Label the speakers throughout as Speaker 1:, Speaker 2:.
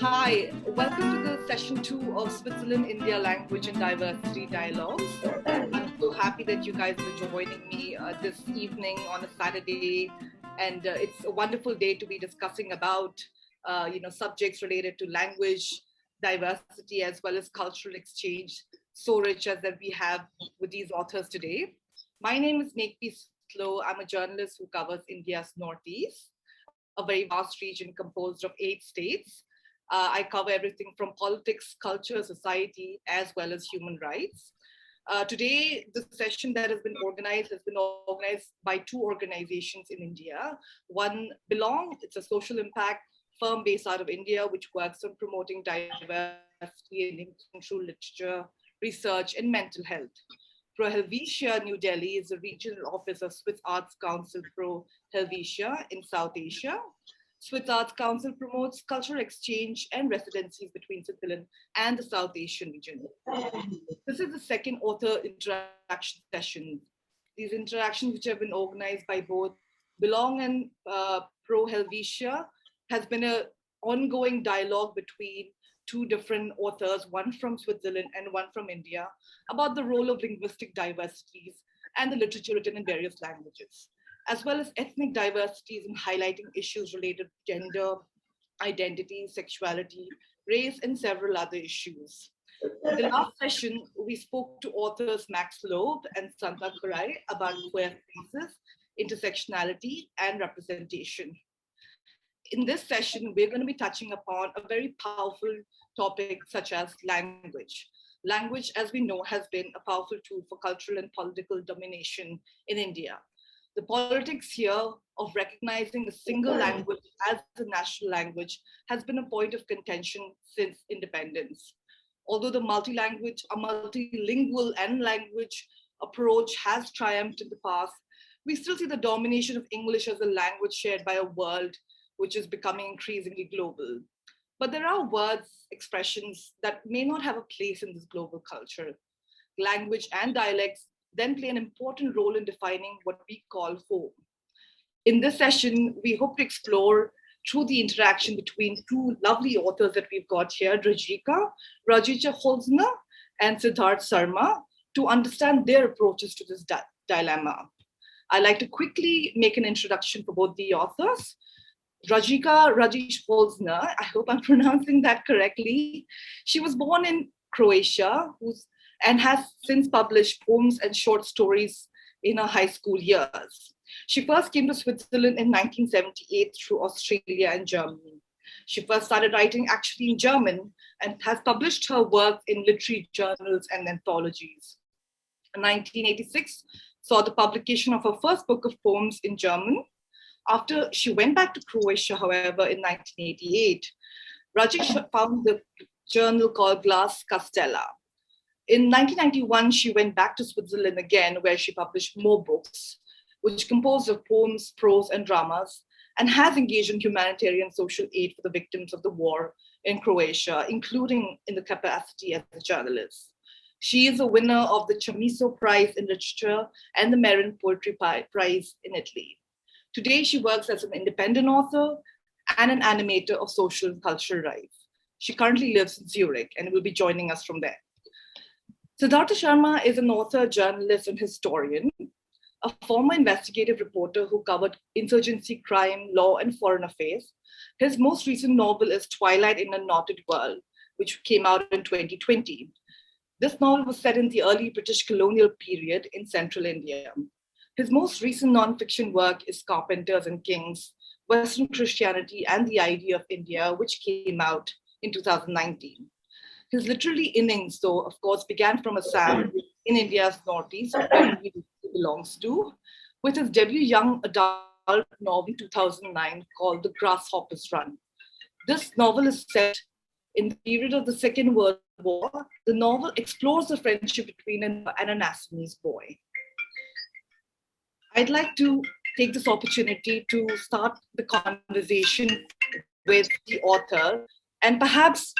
Speaker 1: Hi, welcome to the session 2 of Switzerland-India Language and Diversity Dialogues. I'm so happy that you guys are joining me this evening on a Saturday, and it's a wonderful day to be discussing about subjects related to language, diversity, as well as cultural exchange, so rich as that we have with these authors today. My name is Makepeace S. I'm a journalist who covers India's Northeast, a very vast region composed of 8 states. I cover everything from politics, culture, society, as well as human rights. Today, the session that has been organized by 2 organizations in India. One, Belong, it's a social impact firm based out of India, which works on promoting diversity and inclusion through literature, research, and mental health. Pro Helvetia, New Delhi, is a regional office of Swiss Arts Council Pro Helvetia in South Asia. Swiss Arts Council promotes cultural exchange and residencies between Switzerland and the South Asian region. This is the second author interaction session. These interactions, which have been organized by both Belong and Pro Helvetia, has been an ongoing dialogue between 2 different authors, one from Switzerland and one from India, about the role of linguistic diversities and the literature written in various languages, as well as ethnic diversities in highlighting issues related to gender, identity, sexuality, race, and several other issues. In the last session, we spoke to authors Max Loeb and Santa Kurai about queer spaces, intersectionality, and representation. In this session, we're going to be touching upon a very powerful topic such as language. Language, as we know, has been a powerful tool for cultural and political domination in India. The politics here of recognizing a single language as a national language has been a point of contention since independence. Although the multilingual and language approach has triumphed in the past, we still see the domination of English as a language shared by a world which is becoming increasingly global. But there are words, expressions that may not have a place in this global culture. Language and dialects then play an important role in defining what we call home. In this session, we hope to explore through the interaction between 2 lovely authors that we've got here, Dragica, Holzner, and Siddhartha Sharma, to understand their approaches to this dilemma. I'd like to quickly make an introduction for both the authors. Dragica Holzner, I hope I'm pronouncing that correctly. She was born in Croatia and has since published poems and short stories in her high school years. She first came to Switzerland in 1978 through Australia and Germany. She first started writing actually in German and has published her work in literary journals and anthologies. In 1986, saw the publication of her first book of poems in German. After she went back to Croatia, however, in 1988, Dragica found the journal called Glass Castella. In 1991, she went back to Switzerland again, where she published more books, which composed of poems, prose, and dramas, and has engaged in humanitarian social aid for the victims of the war in Croatia, including in the capacity as a journalist. She is a winner of the Chamiso Prize in Literature and the Merin Poetry Prize in Italy. Today, she works as an independent author and an animator of social and cultural rights. She currently lives in Zurich and will be joining us from there. Siddhartha Sharma is an author, journalist, and historian, a former investigative reporter who covered insurgency, crime, law, and foreign affairs. His most recent novel is Twilight in a Knotted World, which came out in 2020. This novel was set in the early British colonial period in central India. His most recent nonfiction work is Carpenters and Kings, Western Christianity and the Idea of India, which came out in 2019. His literary innings, though, of course, began from Assam in India's Northeast, where he belongs to, with his debut young adult novel in 2009 called The Grasshopper's Run. This novel is set in the period of the Second World War. The novel explores the friendship between an Assamese boy. I'd like to take this opportunity to start the conversation with the author. And perhaps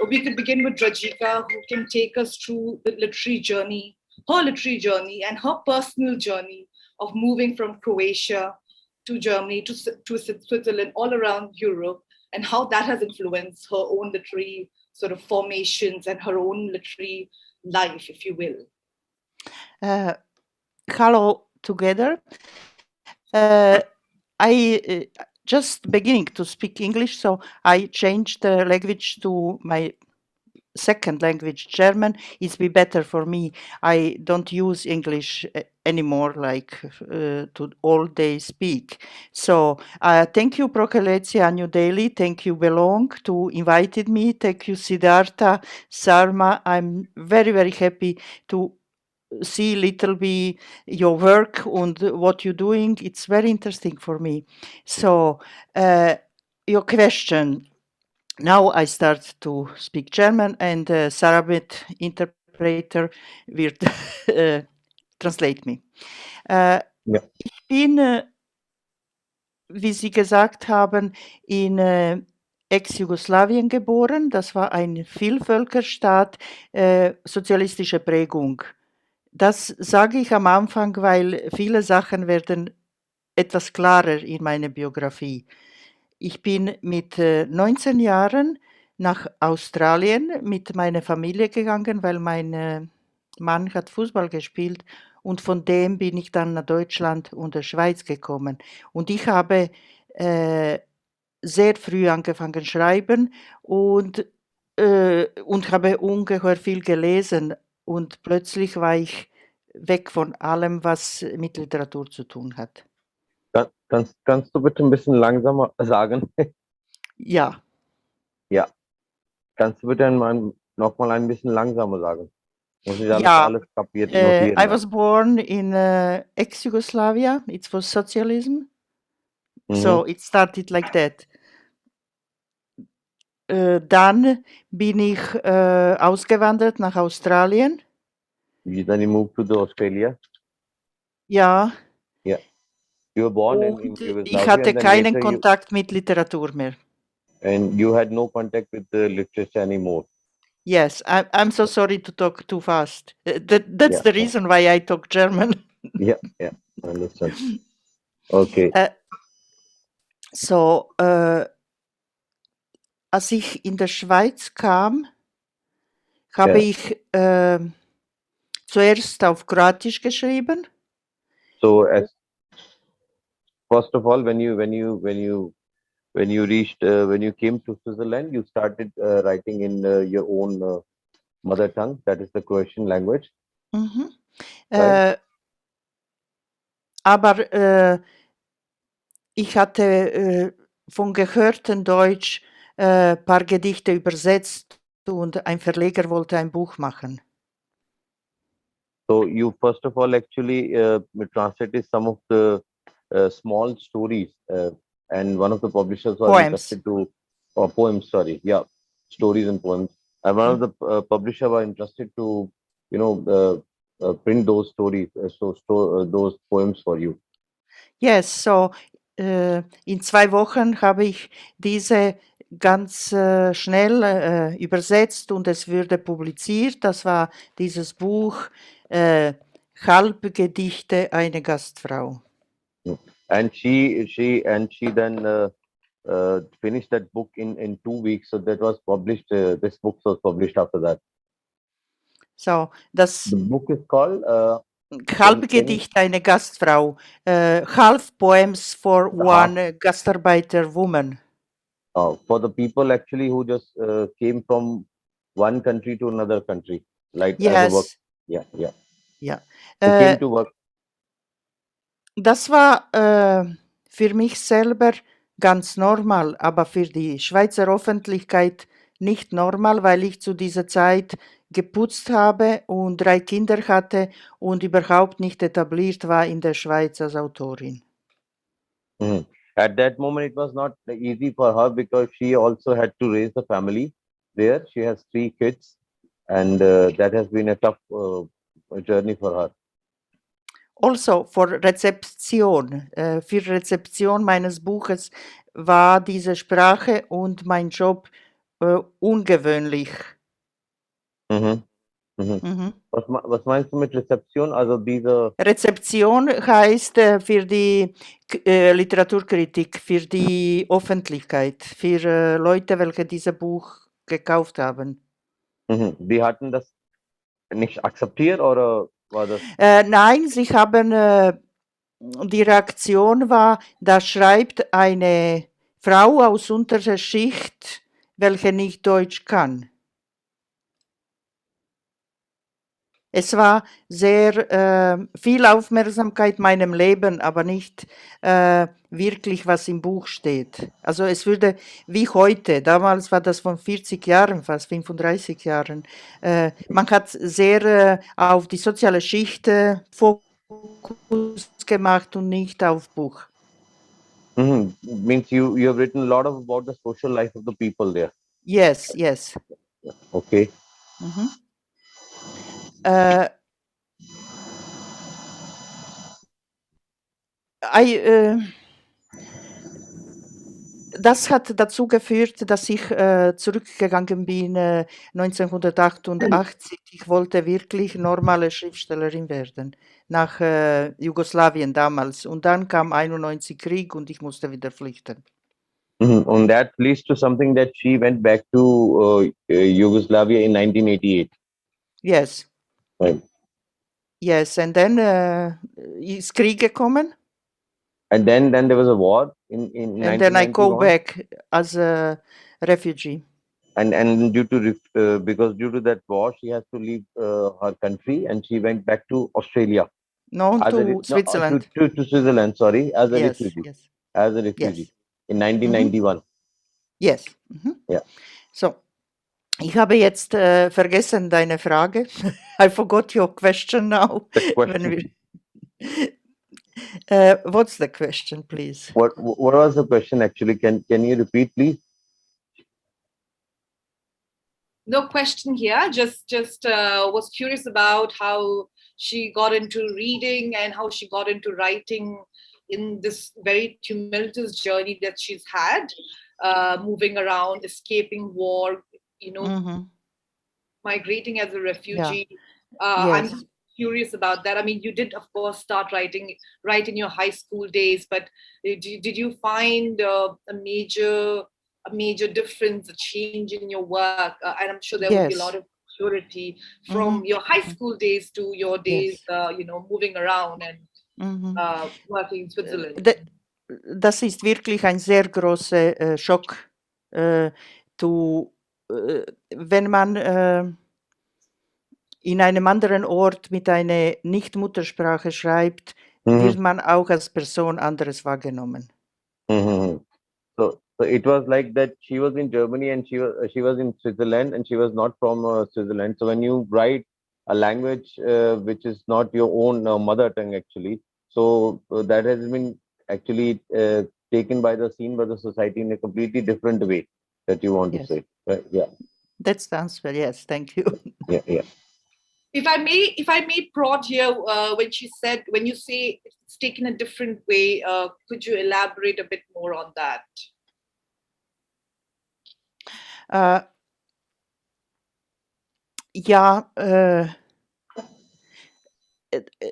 Speaker 1: we could begin with Dragica, who can take us through the literary journey, her literary journey, and her personal journey of moving from Croatia to Germany, to Switzerland, all around Europe, and how that has influenced her own literary sort of formations and her own literary life, if you will.
Speaker 2: Hello together. I just beginning to speak English, so I changed the language to my second language, German. It's be better for me. I don't use English anymore, like to all day speak. So thank you, Procheletia New Delhi. Thank you, Belong, to invited me. Thank you, Siddhartha Sharma. I'm very, very happy to see little bit your work and what you're doing. It's very interesting for me. So your question. Now I start to speak German, and Sarabit interpreter wird translate me.
Speaker 3: Ja.
Speaker 2: Ich bin, wie Sie gesagt haben, in Ex-Jugoslawien geboren. Das war ein Vielvölkerstaat, sozialistische Prägung. Das sage ich am Anfang, weil viele Sachen werden etwas klarer in meiner Biografie. Ich bin mit 19 Jahren nach Australien mit meiner Familie gegangen, weil mein Mann hat Fußball gespielt, und von dem bin ich dann nach Deutschland und der Schweiz gekommen. Und ich habe sehr früh angefangen schreiben und habe ungeheuer viel gelesen, und plötzlich war ich weg von allem, was mit Literatur zu tun hat.
Speaker 3: Kannst du bitte ein bisschen langsamer sagen?
Speaker 2: Ja.
Speaker 3: Ja. Kannst du bitte noch mal ein bisschen langsamer sagen? Muss ich
Speaker 2: Ja.
Speaker 3: alles kapiert notieren?
Speaker 2: I was born in ex-Yugoslavia. It was socialism. So it started like that. Dann bin ich ausgewandert nach Australien.
Speaker 3: Then you moved to Australia?
Speaker 2: Ja.
Speaker 3: Yeah. You were born in
Speaker 2: Und
Speaker 3: Yugoslavia.
Speaker 2: ich hatte
Speaker 3: and then
Speaker 2: keinen
Speaker 3: later
Speaker 2: Kontakt mit Literatur mehr.
Speaker 3: And you had no contact with the literature anymore.
Speaker 2: Yes, I'm so sorry to talk too fast. That's the reason why I talk German.
Speaker 3: Yeah, I understand. Okay.
Speaker 2: So, als ich in der Schweiz kam, habe ich zuerst auf Kroatisch geschrieben.
Speaker 3: So, first of all, when you came to Switzerland, you started writing in your own mother tongue, that is the Croatian language. Right?
Speaker 2: Aber ich hatte von gehörten Deutsch paar Gedichte übersetzt, und ein Verleger wollte ein Buch machen.
Speaker 3: So you first of all actually translated some of the small stories, and one of the publishers was interested to poems. Sorry, yeah, stories and poems. And one of the publisher was interested to print those stories, those poems for you.
Speaker 2: Yes, so in 2 Wochen habe ich diese ganz schnell übersetzt, und es wurde publiziert. Das war dieses Buch Halbgedichte einer Gastfrau.
Speaker 3: And she then finished that book in 2 weeks. So that was published. This book was published after that.
Speaker 2: So
Speaker 3: the book is called
Speaker 2: Halbgedicht einer Gastfrau. Half poems for one Gastarbeiter woman.
Speaker 3: For the people actually who just came from one country to another country, like as a work. Yeah. Who came to work.
Speaker 2: Das war für mich selber ganz normal, aber für die Schweizer Öffentlichkeit nicht normal, weil ich zu dieser Zeit geputzt habe und 3 Kinder hatte und überhaupt nicht etabliert war in der Schweiz als Autorin.
Speaker 3: At that moment, it was not easy for her because she also had to raise a family there. She has 3 kids, and that has been a tough journey for her.
Speaker 2: Also für Rezeption meines Buches war diese Sprache und mein Job ungewöhnlich.
Speaker 3: Was meinst du mit Rezeption? Also diese
Speaker 2: Rezeption heißt für die Literaturkritik, für die Öffentlichkeit, für Leute, welche dieses Buch gekauft haben.
Speaker 3: Die hatten das nicht akzeptiert oder war das?
Speaker 2: Nein, sie haben, die Reaktion war, da schreibt eine Frau aus unterer Schicht, welche nicht Deutsch kann. Es war sehr viel Aufmerksamkeit meinem Leben, aber nicht wirklich, was im Buch steht. Also es würde wie heute, damals war das von 40 Jahren, fast 35 Jahren, man hat sehr auf die soziale Schicht Fokus gemacht und nicht auf Buch.
Speaker 3: Means you have written a lot about the social life of the people there.
Speaker 2: Yes, yes.
Speaker 3: Okay. Das hat dazu geführt, dass ich zurückgegangen bin 1988. Ich wollte wirklich normale Schriftstellerin werden, nach Jugoslawien damals. Und dann kam 91 Krieg und ich musste wieder flüchten. And that leads to something that she went back to Yugoslavia in 1988.
Speaker 2: Yes.
Speaker 3: Right.
Speaker 2: Yes, and then ist Krieg gekommen.
Speaker 3: And then there was a war in
Speaker 2: and then I go back as a refugee.
Speaker 3: And due to because due to that war, she has to leave her country, and she went back to Australia.
Speaker 2: No, to Switzerland.
Speaker 3: To Switzerland, sorry, as a refugee.
Speaker 2: Yes.
Speaker 3: As a refugee in 1991.
Speaker 2: Yes.
Speaker 3: Yeah.
Speaker 2: So, ich habe jetzt vergessen deine Frage. I forgot your question now.
Speaker 3: The question.
Speaker 2: What's the question, please?
Speaker 3: What was the question actually? Can you repeat, please?
Speaker 1: No question here. Just was curious about how she got into reading and how she got into writing in this very tumultuous journey that she's had, moving around, escaping war, migrating as a refugee.
Speaker 2: Yeah. Yes.
Speaker 1: I'm curious about that. I mean, you did, of course, start writing right in your high school days, but did you find a major difference, a change in your work? And I'm sure there would be a lot of maturity from your high school days to your days, moving around and working in Switzerland.
Speaker 2: Das ist wirklich ein sehr großer Schock, wenn man in einem anderen Ort mit einer Nicht-Muttersprache schreibt, wird man auch als Person anderes wahrgenommen.
Speaker 3: So it was like that. She was in Germany and she was in Switzerland, and she was not from Switzerland. So when you write a language which is not your own mother tongue, actually, so that has been actually taken by the society in a completely different way that you want to say. Right? Yeah.
Speaker 2: That's the answer. Yes, thank you.
Speaker 3: Yeah.
Speaker 1: If I may prod here, when you say it's taken a different way, could you elaborate a bit more on that?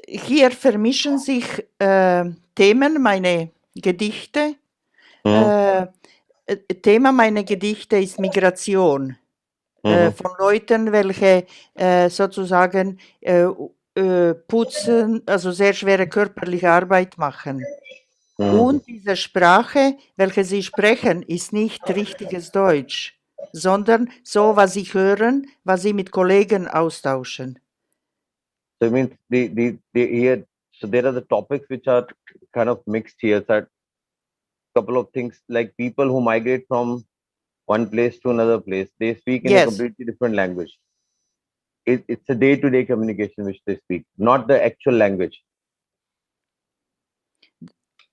Speaker 2: Hier vermischen sich Themen, meine Gedichte. Thema meiner Gedichte ist Migration. Von Leuten, welche sozusagen putzen, also sehr schwere körperliche Arbeit machen. Und diese Sprache, welche sie sprechen, ist nicht richtiges Deutsch, sondern so, was sie hören, was sie mit Kollegen austauschen.
Speaker 3: So it means here, so there are the topics which are kind of mixed here. That couple of things like people who migrate from one place to another place, they speak in a completely different language. It's a day-to-day communication which they speak, not the actual language.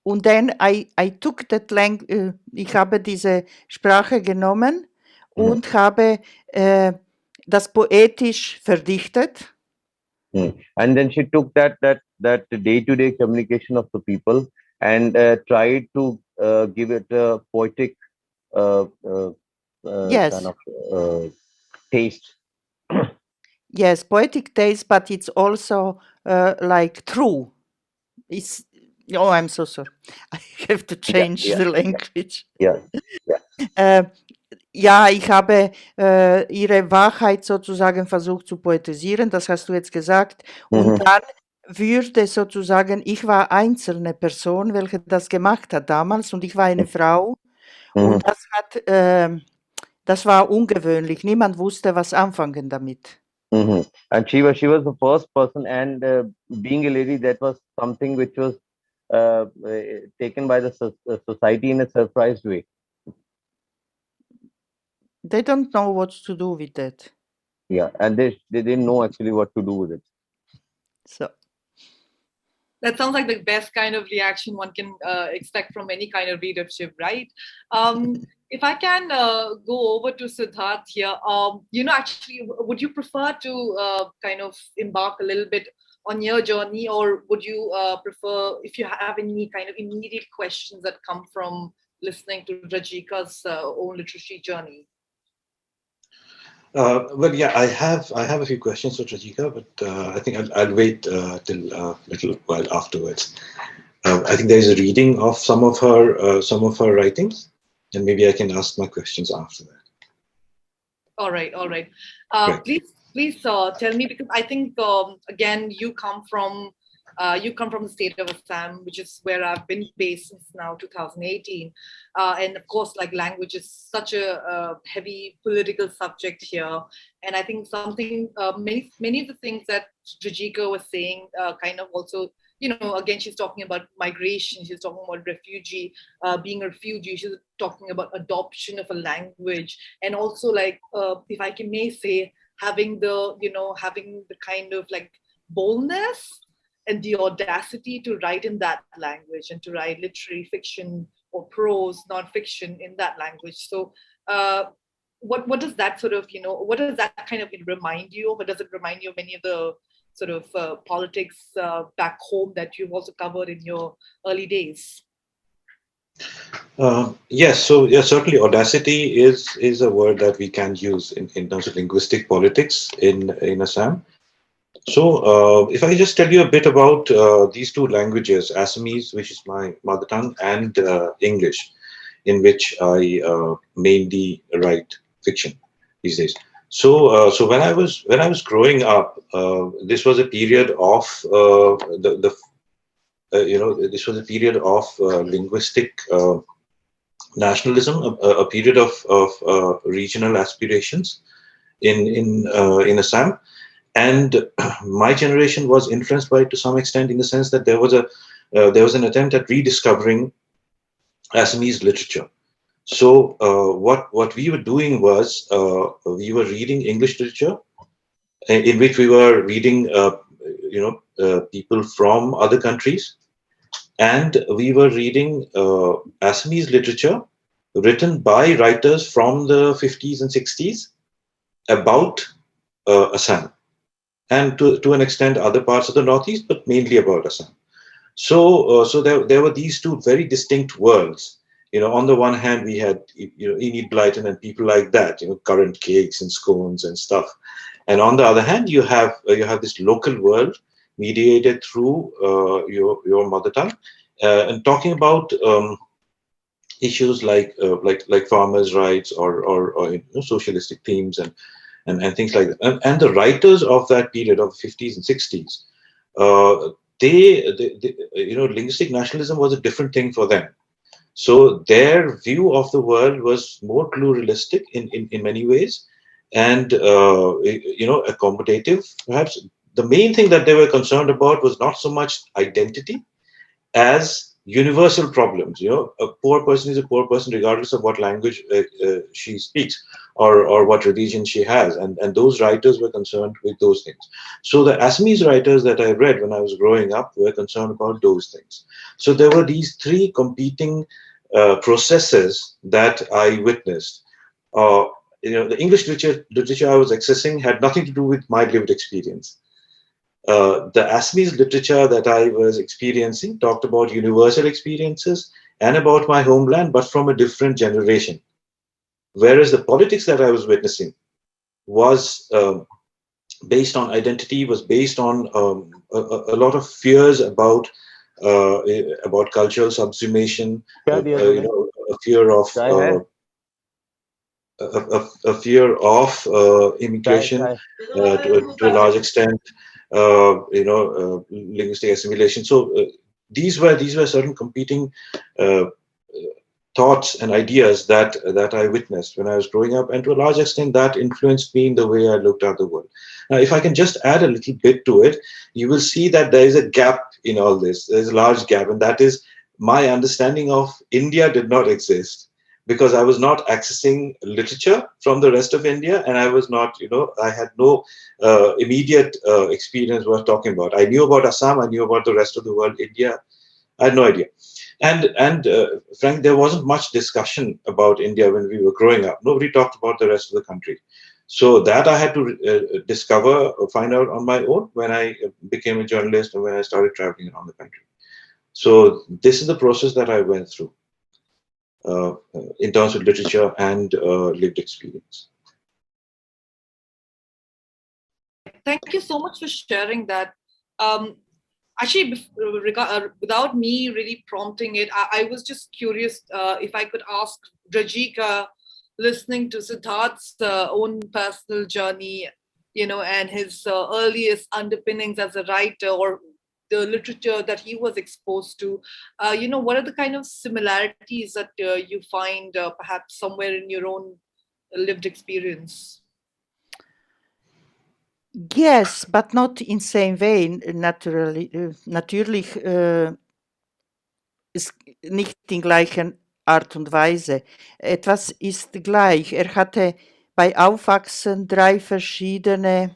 Speaker 2: Und then I took that language, ich habe diese Sprache genommen und habe das poetisch verdichtet.
Speaker 3: And then she took that day-to-day communication of the people and tried to give it a poetic kind of taste.
Speaker 2: Yes, poetic taste, but it's also like true. It's, oh, I'm so sorry. I have to
Speaker 3: Yeah,
Speaker 2: change
Speaker 3: yeah,
Speaker 2: the
Speaker 3: yeah,
Speaker 2: language.
Speaker 3: yeah, yeah.
Speaker 2: Ja, ich habe ihre Wahrheit sozusagen versucht zu poetisieren, das hast du jetzt gesagt. Und
Speaker 3: Mm-hmm,
Speaker 2: dann würde sozusagen, ich war einzelne Person, welche das gemacht hat damals, und ich war eine Frau. Und
Speaker 3: mm-hmm,
Speaker 2: das war ungewöhnlich. Niemand wusste, was anfangen damit.
Speaker 3: mm-hmm. And she was the first person, and being a lady, that was something which was taken by the society in a surprised way.
Speaker 2: They don't know what to do with that.
Speaker 3: Yeah, and they didn't know actually what to do with it.
Speaker 2: So.
Speaker 1: That sounds like the best kind of reaction one can expect from any kind of readership, right? If I can go over to Siddharth here, actually, would you prefer to kind of embark a little bit on your journey, or would you prefer, if you have any kind of immediate questions that come from listening to Dragica's own literary journey?
Speaker 4: Well, yeah, I have a few questions for Dragica, but I think I'll wait till a little while afterwards. I think there is a reading of some of her writings, and maybe I can ask my questions after that.
Speaker 1: All right.
Speaker 4: Right.
Speaker 1: Please tell me, because I think again you come from the state of Assam, which is where I've been based since now 2018, and of course, like, language is such a heavy political subject here, and I think something many of the things that Dragica was saying kind of also. Again, she's talking about migration. She's talking about being a refugee. She's talking about adoption of a language, and also, like, if I may say, having the kind of like boldness and the audacity to write in that language and to write literary fiction or prose non-fiction in that language. So what does that sort of, what does that kind of remind you of? Or does it remind you of any of the sort of politics back home that you've also covered in your early days?
Speaker 4: Yes, so yeah, certainly audacity is a word that we can use in terms of linguistic politics in Assam. So, if I just tell you a bit about these two languages, Assamese, which is my mother tongue, and English, in which I mainly write fiction these days. So when I was growing up, this was a period of this was a period of linguistic nationalism, a period of regional aspirations in Assam. And my generation was influenced by it to some extent, in the sense that there was an attempt at rediscovering Assamese literature. So what we were doing was we were reading English literature, in which we were reading people from other countries, and we were reading Assamese literature written by writers from the 50s and 60s about Assam, and to an extent other parts of the Northeast, but mainly about Assam. So there were these two very distinct worlds. On the one hand, we had Enid Blyton and people like that, current cakes and scones and stuff, and on the other hand, you have this local world mediated through your mother tongue, and talking about issues like farmers' rights or socialistic themes and things like that. And the writers of that period of the 50s and 60s, linguistic nationalism was a different thing for them. So their view of the world was more pluralistic in many ways, and accommodative, perhaps. The main thing that they were concerned about was not so much identity as universal problems. A poor person is a poor person regardless of what language she speaks or what religion she has, and those writers were concerned with those things. So the Assamese writers that I read when I was growing up were concerned about those things. So there were these three competing processes that I witnessed. The English literature I was accessing had nothing to do with my lived experience. The Assamese literature that I was experiencing talked about universal experiences and about my homeland, but from a different generation. Whereas the politics that I was witnessing was based on identity, was based on a lot of fears about cultural subsumation,
Speaker 3: क्या दिया तूने
Speaker 4: a fear of
Speaker 3: चाय है
Speaker 4: a fear of
Speaker 3: चाय
Speaker 4: immigration
Speaker 3: चाय
Speaker 4: to a large extent, linguistic assimilation. So these were certain competing uh, thoughts and ideas that I witnessed when I was growing up, and to a large extent that influenced me in the way I looked at the world. Now, if I can just add a little bit to it, you will see that there is a gap in all this. There's a large gap, and that is my understanding of India did not exist because I was not accessing literature from the rest of India, and I was not, I had no immediate experience worth talking about. I knew about Assam, I knew about the rest of the world. India, I had no idea. And Frank, there wasn't much discussion about India when we were growing up. Nobody talked about the rest of the country. So that I had to discover or find out on my own when I became a journalist and when I started traveling around the country. So this is the process that I went through in terms of literature and lived experience.
Speaker 1: Thank you so much for sharing that. Actually, without me really prompting it, I was just curious if I could ask Dragica, listening to Siddharth's own personal journey, and his earliest underpinnings as a writer, or the literature that he was exposed to, what are the kind of similarities that you find perhaps somewhere in your own lived experience?
Speaker 2: Yes, but not in same way, naturally. Natürlich ist nicht in gleicher Art und Weise. Etwas ist gleich. Er hatte bei Aufwachsen 3 verschiedene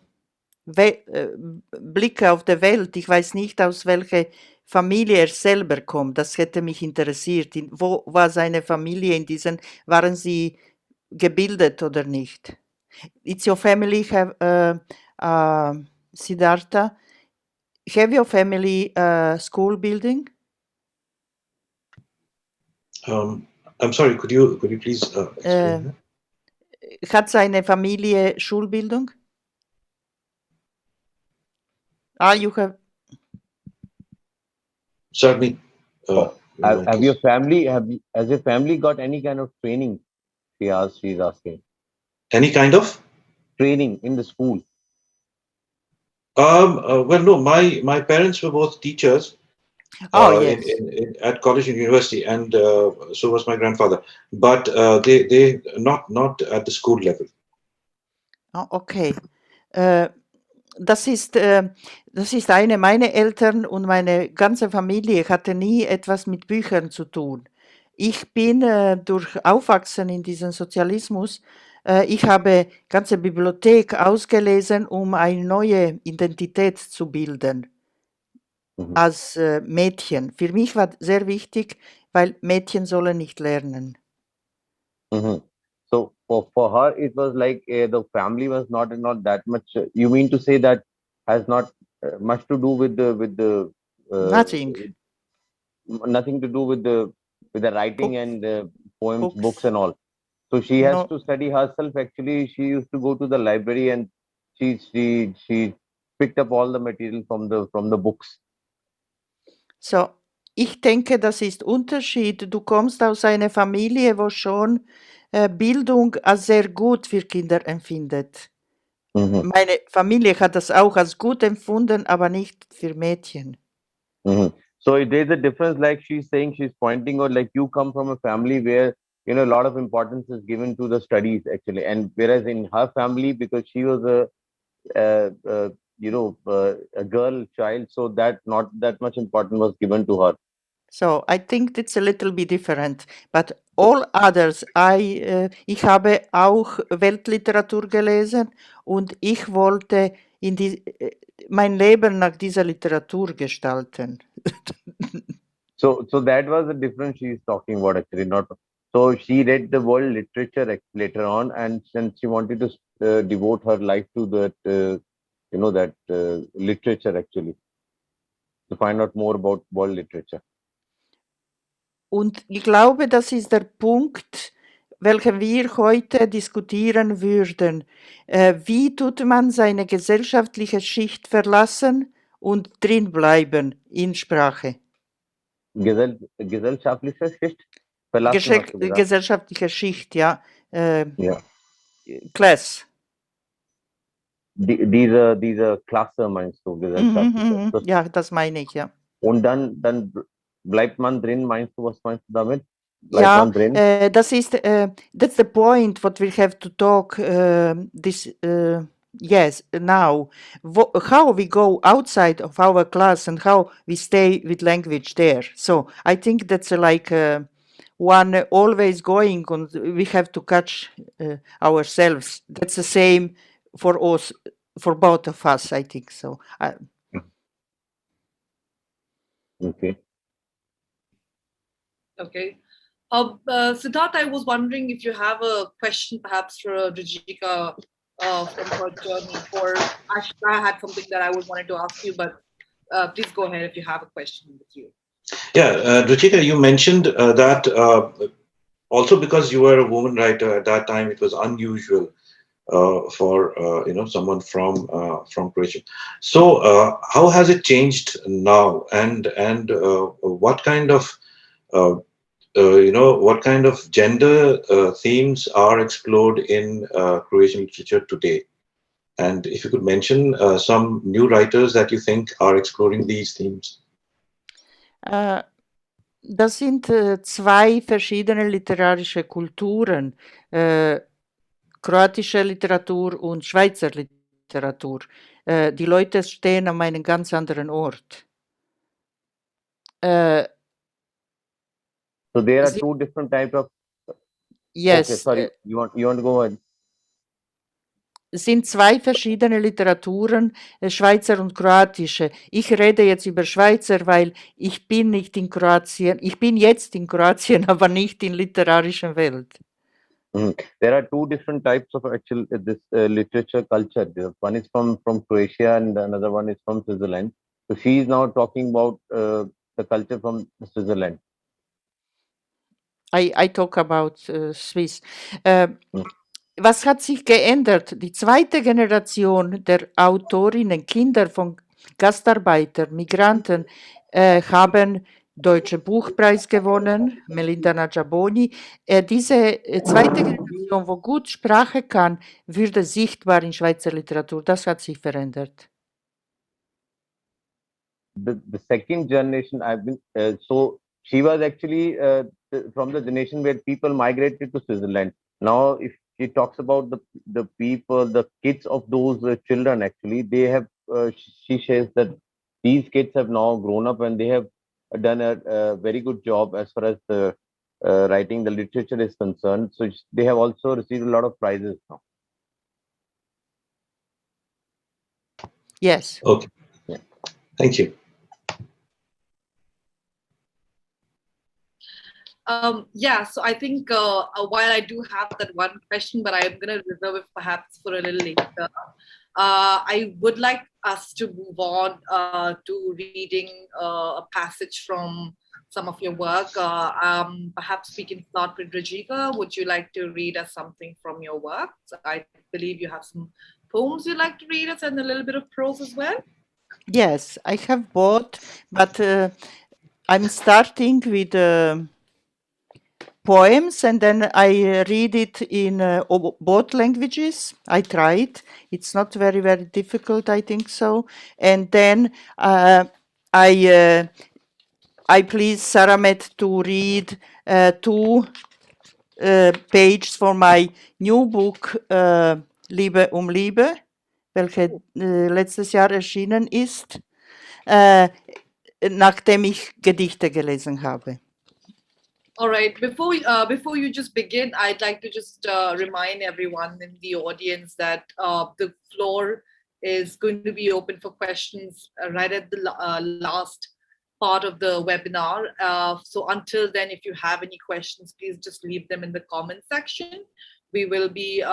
Speaker 2: Blicke auf die Welt. Ich weiß nicht, aus welcher Familie er selber kommt. Das hätte mich interessiert. Wo war seine Familie in diesen, waren sie gebildet oder nicht? It's your family have, Siddhartha, have your family school building?
Speaker 4: I'm sorry, could you please explain that?
Speaker 2: Hat seine Familie Schulbildung? You have.
Speaker 4: Certainly.
Speaker 3: have your family has your family got any kind of training? She's asking.
Speaker 4: Any kind of
Speaker 3: Training in the school?
Speaker 4: well, no, my parents were both teachers.
Speaker 2: Yes.
Speaker 4: At college and university, and so was my grandfather. But they not at the school level.
Speaker 2: Okay. Das ist eine, meine Eltern und meine ganze Familie hatte nie etwas mit Büchern zu tun. Ich bin durch Aufwachsen in diesem Sozialismus, ich habe ganze Bibliothek ausgelesen, um eine neue Identität zu bilden als Mädchen. Für mich war sehr wichtig, weil Mädchen sollen nicht lernen.
Speaker 3: So for her, it was like the family was not that much. You mean to say that has not much to do with the nothing to do with the writing and poems, books and all. So she has to study herself. Actually, she used to go to the library and she picked up all the material from the books.
Speaker 2: So, ich denke, das ist Unterschied. Du kommst aus einer Familie, wo schon Bildung als sehr gut für Kinder empfindet. Meine Familie hat das auch als gut empfunden, aber nicht für Mädchen.
Speaker 3: So there's a difference, like she's saying, she's pointing out, like you come from a family where a lot of importance is given to the studies actually, and whereas in her family, because she was a girl child, so that not that much importance was given to her.
Speaker 2: So I think it's a little bit different, but all others, ich habe auch Weltliteratur gelesen und ich wollte mein Leben nach dieser Literatur gestalten.
Speaker 3: So that was the difference she is talking about actually, not. So she read the world literature later on, and since she wanted to devote her life to that, literature actually, to find out more about world literature.
Speaker 2: Und ich glaube, das ist der Punkt, welchen wir heute diskutieren würden. Wie tut man seine gesellschaftliche Schicht verlassen und drin bleiben in Sprache?
Speaker 3: Gesellschaftliche Schicht verlassen, hast du gesagt.
Speaker 2: Gesellschaftliche Schicht, ja.
Speaker 3: Ja.
Speaker 2: Class.
Speaker 3: Diese Klasse meinst du, gesellschaftliche.
Speaker 2: Ja, das meine ich, ja.
Speaker 3: Und dann bleibt man drin, meinst du, was meinst du damit?
Speaker 2: Bleibt
Speaker 3: man drin?
Speaker 2: Das ist, that's the point what we have to talk yes, now. How we go outside of our class and how we stay with language there. So I think that's like one always going and we have to catch ourselves. That's the same for us, for both of us, I think so.
Speaker 3: Okay.
Speaker 1: Okay. Siddhartha, I was wondering if you have a question perhaps for Dragica from her journey, or actually I had something that I would wanted to ask you, but please go ahead if you have a question with you.
Speaker 4: Yeah, Dragica, you mentioned that also because you were a woman writer at that time, it was unusual for someone from Croatia. So how has it changed now, and what kind of what kind of gender themes are explored in Croatian literature today? And if you could mention some new writers that you think are exploring these themes.
Speaker 2: Das sind zwei verschiedene literarische Kulturen, kroatische Literatur und Schweizer Literatur. Die Leute stehen an einem ganz anderen Ort.
Speaker 3: So there are two different types of.
Speaker 2: Yes.
Speaker 3: Okay, sorry. You want to go ahead?
Speaker 2: Es sind zwei verschiedene Literaturen, Schweizer und kroatische. Ich rede jetzt über Schweizer, weil ich bin nicht in Kroatien. Ich bin jetzt in Kroatien, aber nicht in literarischen Welt.
Speaker 3: There are two different types of actual this literature culture. One is from Croatia and another one is from Switzerland. So she is now talking about the culture from Switzerland.
Speaker 2: I talk about Swiss. Was hat sich geändert? Die zweite Generation der Autorinnen, Kinder von Gastarbeitern, Migranten, haben Deutsche Buchpreis gewonnen, Melinda Najaboni. Diese zweite Generation, wo gut Sprache kann, würde sichtbar in Schweizer Literatur. Das hat sich verändert.
Speaker 3: The second generation, I've been so she was actually from the generation where people migrated to Switzerland. Now, if she talks about the people, the kids of those children, actually, they have. She says that these kids have now grown up and they have done a very good job as far as the writing the literature is concerned. So they have also received a lot of prizes now.
Speaker 2: Yes.
Speaker 4: Okay. Yeah. Thank you.
Speaker 1: Yeah, so I think while I do have that one question, but I'm going to reserve it perhaps for a little later. I would like us to move on to reading a passage from some of your work. Perhaps we can start with Dragica. Would you like to read us something from your work? So I believe you have some poems you'd like to read us and a little bit of prose as well.
Speaker 2: Yes, I have both, but I'm starting with poems and then I read it in both languages. I tried. It's not very, very difficult, I think so. And then I please Saramet to read 2 pages for my new book Liebe um Liebe, welche letztes Jahr erschienen ist, nachdem ich Gedichte gelesen habe.
Speaker 1: All right. Before you just begin, I'd like to just remind everyone in the audience that the floor is going to be open for questions right at the last part of the webinar. So until then, if you have any questions, please just leave them in the comment section. We will be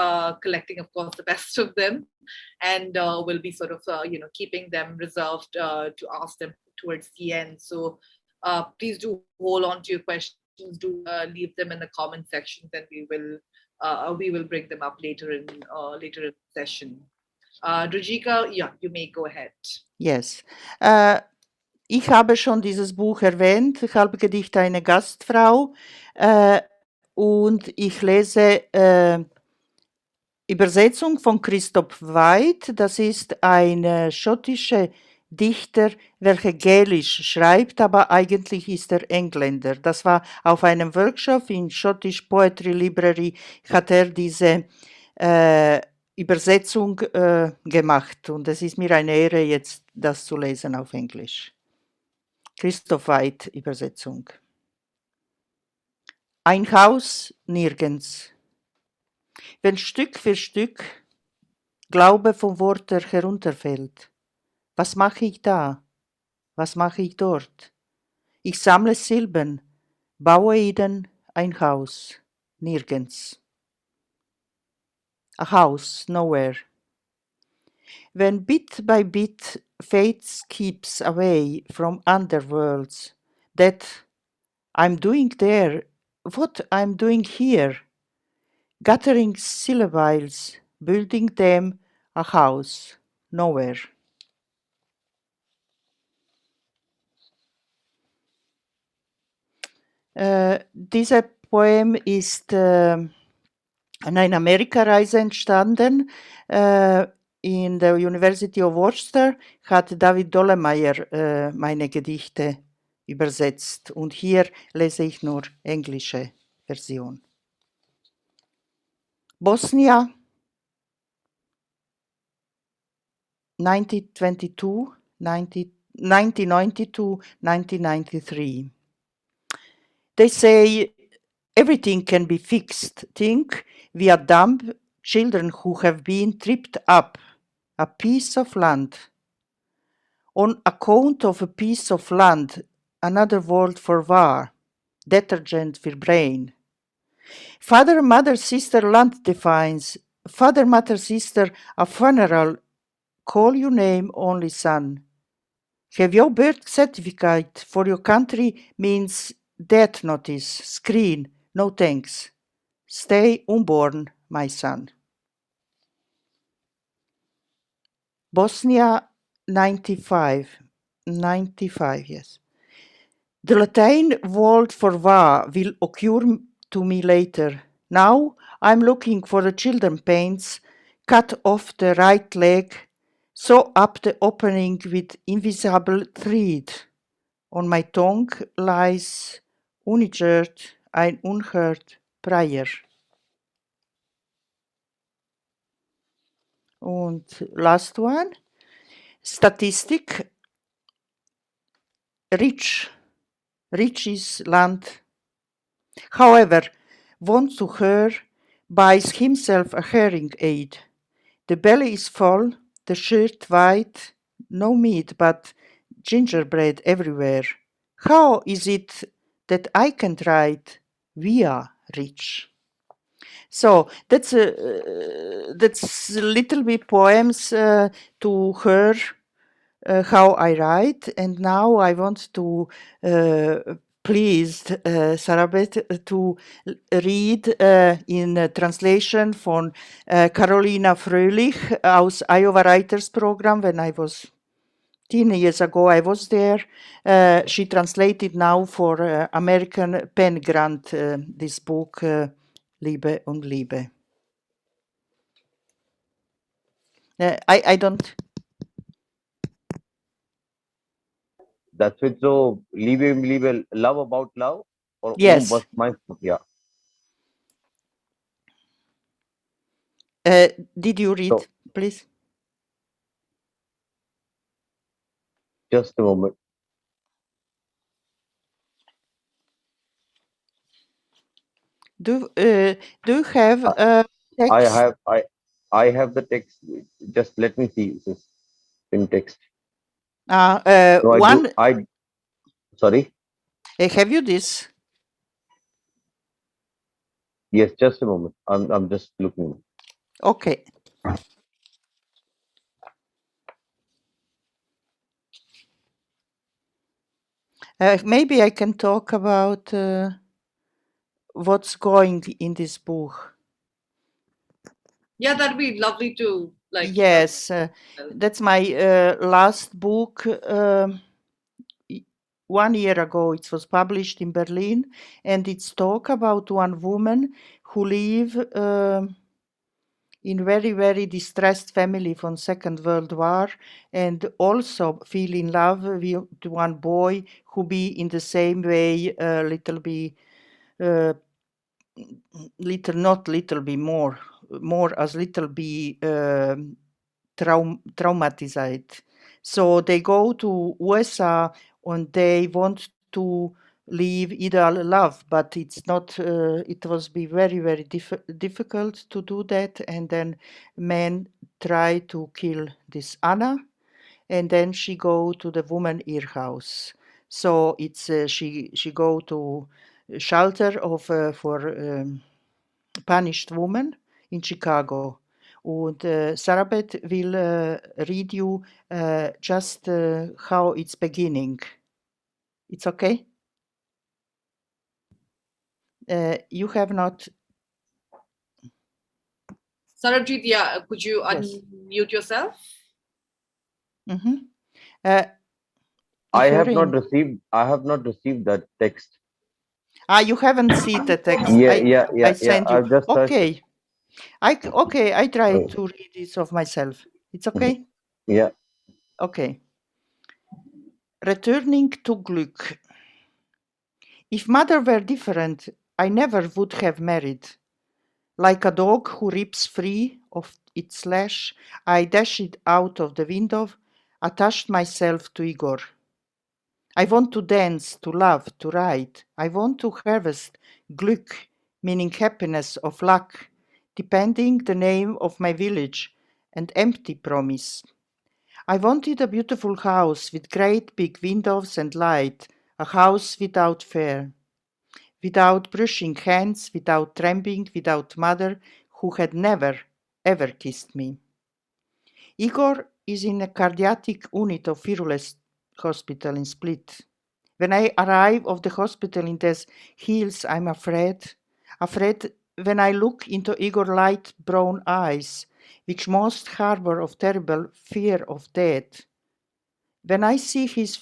Speaker 1: collecting, of course, the best of them, and we'll be sort of keeping them reserved to ask them towards the end. So please do hold on to your questions questions, do leave them in the comment section, and we will bring them up later in the session. Dragica, yeah, you may go ahead.
Speaker 2: Yes. Ich habe schon dieses Buch erwähnt, Halbgedichte eine Gastfrau, und ich lese Übersetzung von Christoph White. Das ist ein schottischer Dichter, welcher Gälisch schreibt, aber eigentlich ist er Engländer. Das war auf einem Workshop in Scottish Poetry Library, hat er diese Übersetzung gemacht, und es ist mir eine Ehre, jetzt das zu lesen auf Englisch. Christoph White Übersetzung. Ein Haus nirgends. Wenn Stück für Stück Glaube vom Worte herunterfällt, was mache ich da? Was mache ich dort? Ich sammle Silben, baue ihnen ein Haus, nirgends. A house, nowhere. When bit by bit fate keeps away from underworlds, that I'm doing there, what I'm doing here, gathering syllables, building them a house, nowhere. Dieser Poem ist an einer Amerikareise entstanden. In der University of Worcester hat David Dollemeyer meine Gedichte übersetzt, und hier lese ich nur englische Version. Bosnia, 1992-1993. They say everything can be fixed. Think we are dumb children who have been tripped up a piece of land. On account of a piece of land, another word for war, detergent for brain. Father, mother, sister, land defines. Father, mother, sister, a funeral, call your name only son. Have your birth certificate for your country means death notice, screen, no thanks. Stay unborn, my son. Bosnia, 95, yes. The Latin word for war will occur to me later. Now I'm looking for the children paints, cut off the right leg, sew up the opening with invisible thread. On my tongue lies uninjured, ein unheard prayer. Und last one, Statistik, rich is land. However, one to her buys himself a hearing aid. The belly is full, the shirt white, no meat but gingerbread everywhere. How is it that I can't write, we are rich? So that's a little bit poems to her, how I write, and now I want to please Sarabeth to read in translation von Carolina Fröhlich aus Iowa Writers Program. When I was 10 years ago, I was there. She translated now for American Pen Grant this book, Liebe und Liebe. I don't.
Speaker 3: That's it. So, Liebe, love about love? Or
Speaker 2: Yes.
Speaker 3: Yeah.
Speaker 2: Did you read,
Speaker 3: So,
Speaker 2: please?
Speaker 3: just a moment.
Speaker 2: Do you have text?
Speaker 3: I have the text. Just let me see this in text.
Speaker 2: One.
Speaker 3: Sorry.
Speaker 2: Have you this?
Speaker 3: Yes, just a moment. I'm just looking.
Speaker 2: Okay. Maybe I can talk about what's going in this book.
Speaker 1: Yeah, that'd be lovely to like.
Speaker 2: Yes, that's my last book. 1 year ago, it was published in Berlin, and it's talk about one woman who live in very, very distressed family from Second World War, and also feel in love with one boy who be in the same way, little bit, not little bit more as little bit traumatized. So they go to USA and they want to live ideal love, but it's not. It was be very very difficult to do that, and then men try to kill this Anna, and then she go to the woman ear house. So it's she go to shelter of for punished woman in Chicago. Und Sarabeth will read you just how it's beginning. It's okay? You have not.
Speaker 1: Sarabjit, yeah, could you
Speaker 2: Yes.
Speaker 1: unmute yourself?
Speaker 2: Mm-hmm.
Speaker 3: I have not received that text.
Speaker 2: You haven't seen the text. I send you.
Speaker 3: I've just searched it.
Speaker 2: Okay. I try to read this of myself. It's okay?
Speaker 3: Yeah.
Speaker 2: Okay. Returning to Glück. If mother were different, I never would have married. Like a dog who rips free of its lash, I dashed out of the window, attached myself to Igor. I want to dance, to love, to ride. I want to harvest Glück, meaning happiness of luck, depending the name of my village, and empty promise. I wanted a beautiful house with great big windows and light, a house without fear, without brushing hands, without trembling, without mother who had never, ever kissed me. Igor is in a cardiac unit of Firulest Hospital in Split. When I arrive of the hospital in these hills, I'm afraid when I look into Igor's light brown eyes, which must harbor of terrible fear of death. When I see his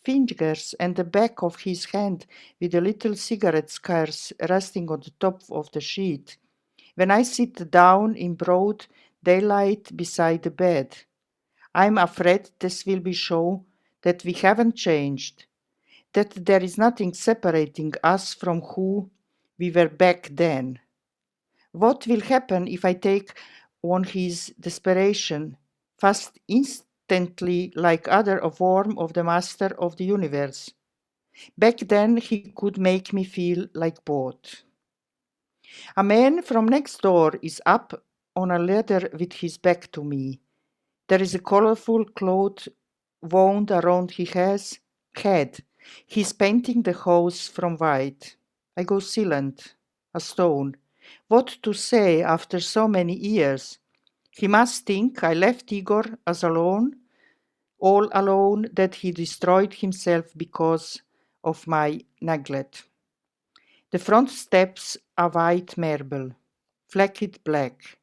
Speaker 2: fingers and the back of his hand with the little cigarette scars resting on the top of the sheet, when I sit down in broad daylight beside the bed, I'm afraid this will be show that we haven't changed, that there is nothing separating us from who we were back then. What will happen if I take on his desperation, fast instantly like other a form of the master of the universe? Back then he could make me feel like both. A man from next door is up on a ladder with his back to me. There is a colorful cloth wound around his head. He's painting the house from white. I go silent, a stone. What to say after so many years? He must think I left Igor as alone, all alone, that he destroyed himself because of my neglect. The front steps are white marble, flecked black.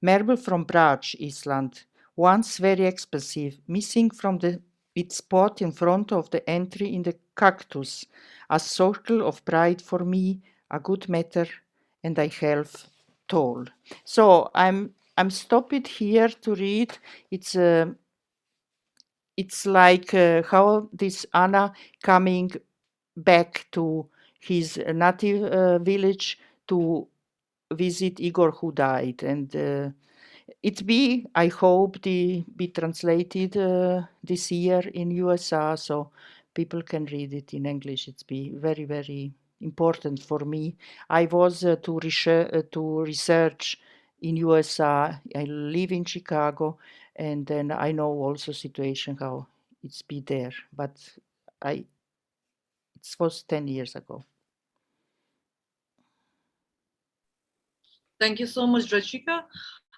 Speaker 2: Marble from Braj, Iceland, once very expensive, missing from the its spot in front of the entry in the cactus, a circle of pride for me, a good matter, and I half tall. So I'm stopped here to read. It's like how this Anna coming back to his native village to visit Igor who died, and I hope, be translated this year in USA, so people can read it in English. It's be very, very important for me. I was to research in USA. I live in Chicago, and then I know also situation how it's be there. But I it was 10 years ago.
Speaker 1: Thank you so much, Dragica.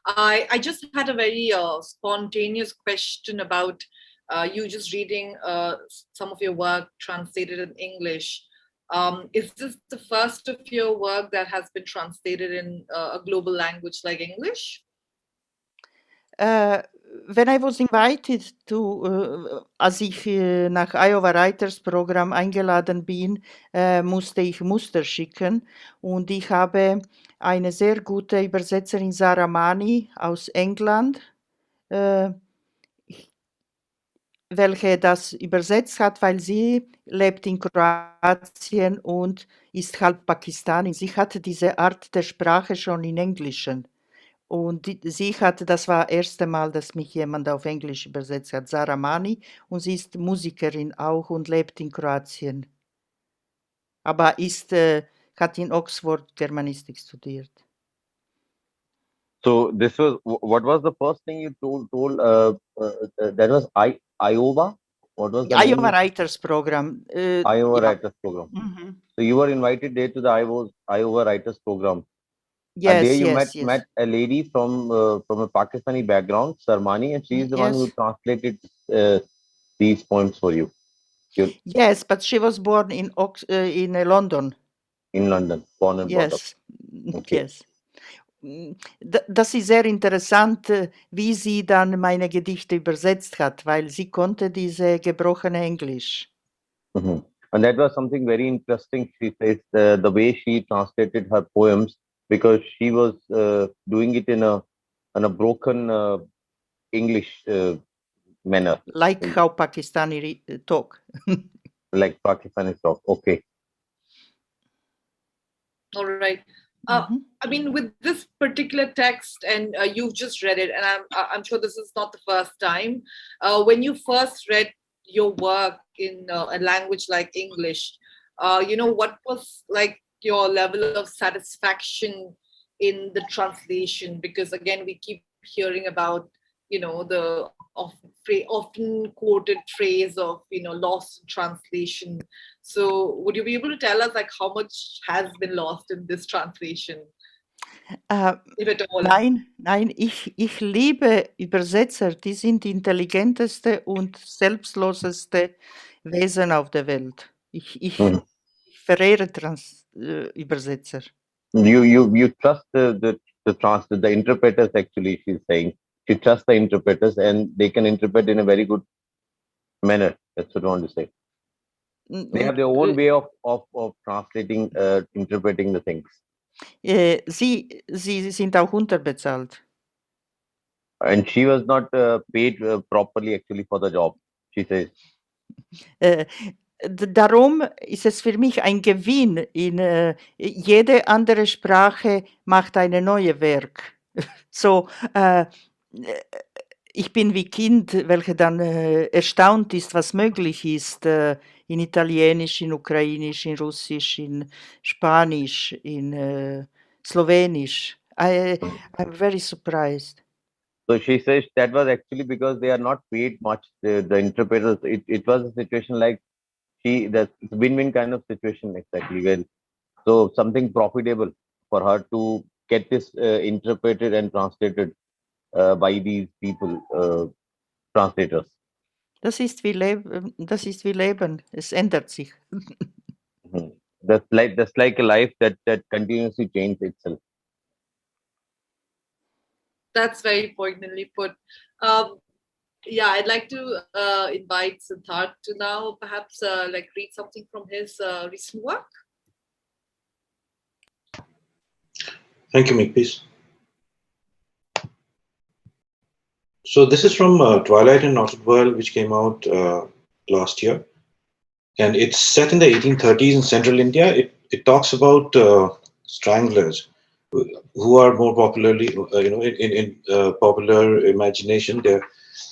Speaker 1: I just had a very spontaneous question about you just reading some of your work translated in English. Is this the first of your work that has been translated in a global language like English?
Speaker 2: When I was invited to, als ich nach Iowa Writers Programm eingeladen bin, musste ich Muster schicken und ich habe eine sehr gute Übersetzerin Sarma aus England, welche das übersetzt hat, weil sie lebt in Kroatien und ist halb Pakistanin. Sie hatte diese Art der Sprache schon in Englischen. Und sie hatte, das war das erste Mal, dass mich jemand auf Englisch übersetzt hat, Sarma, und sie ist Musikerin auch und lebt in Kroatien. Aber hat in Oxford Germanistik studiert.
Speaker 3: So this was what was the first thing you told that was Iowa? What was the
Speaker 2: Iowa
Speaker 3: name?
Speaker 2: Writers Program.
Speaker 3: Iowa Writers Program.
Speaker 2: Mhm.
Speaker 3: So you were invited there to the Iowa Writers Program.
Speaker 2: Yes,
Speaker 3: and there you
Speaker 2: yes,
Speaker 3: met a lady from a Pakistani background, Sarmani, and she is the one who translated these poems for you.
Speaker 2: Yes, but she was born in London.
Speaker 3: In London, born and brought up. Okay.
Speaker 2: Yes. Das ist sehr interessant, wie sie dann meine Gedichte übersetzt hat, weil sie konnte diese gebrochene Englisch.
Speaker 3: Mm-hmm. And that was something very interesting. She says the way she translated her poems, because she was doing it in a broken English manner.
Speaker 2: Like how Pakistani talk.
Speaker 3: Like Pakistani talk. Okay.
Speaker 1: All right. I mean, with this particular text, and you've just read it, and I'm sure this is not the first time. When you first read your work in a language like English, what was like your level of satisfaction in the translation? Because again, we keep hearing about the often quoted phrase of lost in translation. So would you be able to tell us like how much has been lost in this translation? If at all.
Speaker 2: Nein, ich liebe Übersetzer, die sind die intelligenteste und selbstloseste Wesen auf der Welt. Ich verehre Übersetzer.
Speaker 3: You trust the interpreters, actually, she's saying. She trusts the interpreters and they can interpret in a very good manner. That's what I want to say. They have their own way of translating, interpreting the things.
Speaker 2: Sie sind auch unterbezahlt.
Speaker 3: And she was not paid properly actually for the job, she says.
Speaker 2: Darum ist es für mich ein Gewinn. Jede andere Sprache macht eine neue Werk. So, ich bin wie Kind, welche dann erstaunt ist, was möglich ist in Italienisch, in Ukrainisch, in Russisch, in Spanisch, in Slowenisch. I'm very surprised.
Speaker 3: So she says that was actually because they are not paid much, the interpreters. It was a situation like that's win-win kind of situation exactly. Well, so something profitable for her to get this interpreted and translated by these people, translators.
Speaker 2: Das ist wie Leben. Es ändert sich.
Speaker 3: That's like a life that continuously changes itself.
Speaker 1: That's very poignantly put. I'd like to invite Siddhartha to now perhaps read something from his recent work.
Speaker 4: Thank you, Makepeace. So this is from Twilight and Knotted World, which came out last year. And it's set in the 1830s in central India. It talks about stranglers who are more popularly, in popular imagination,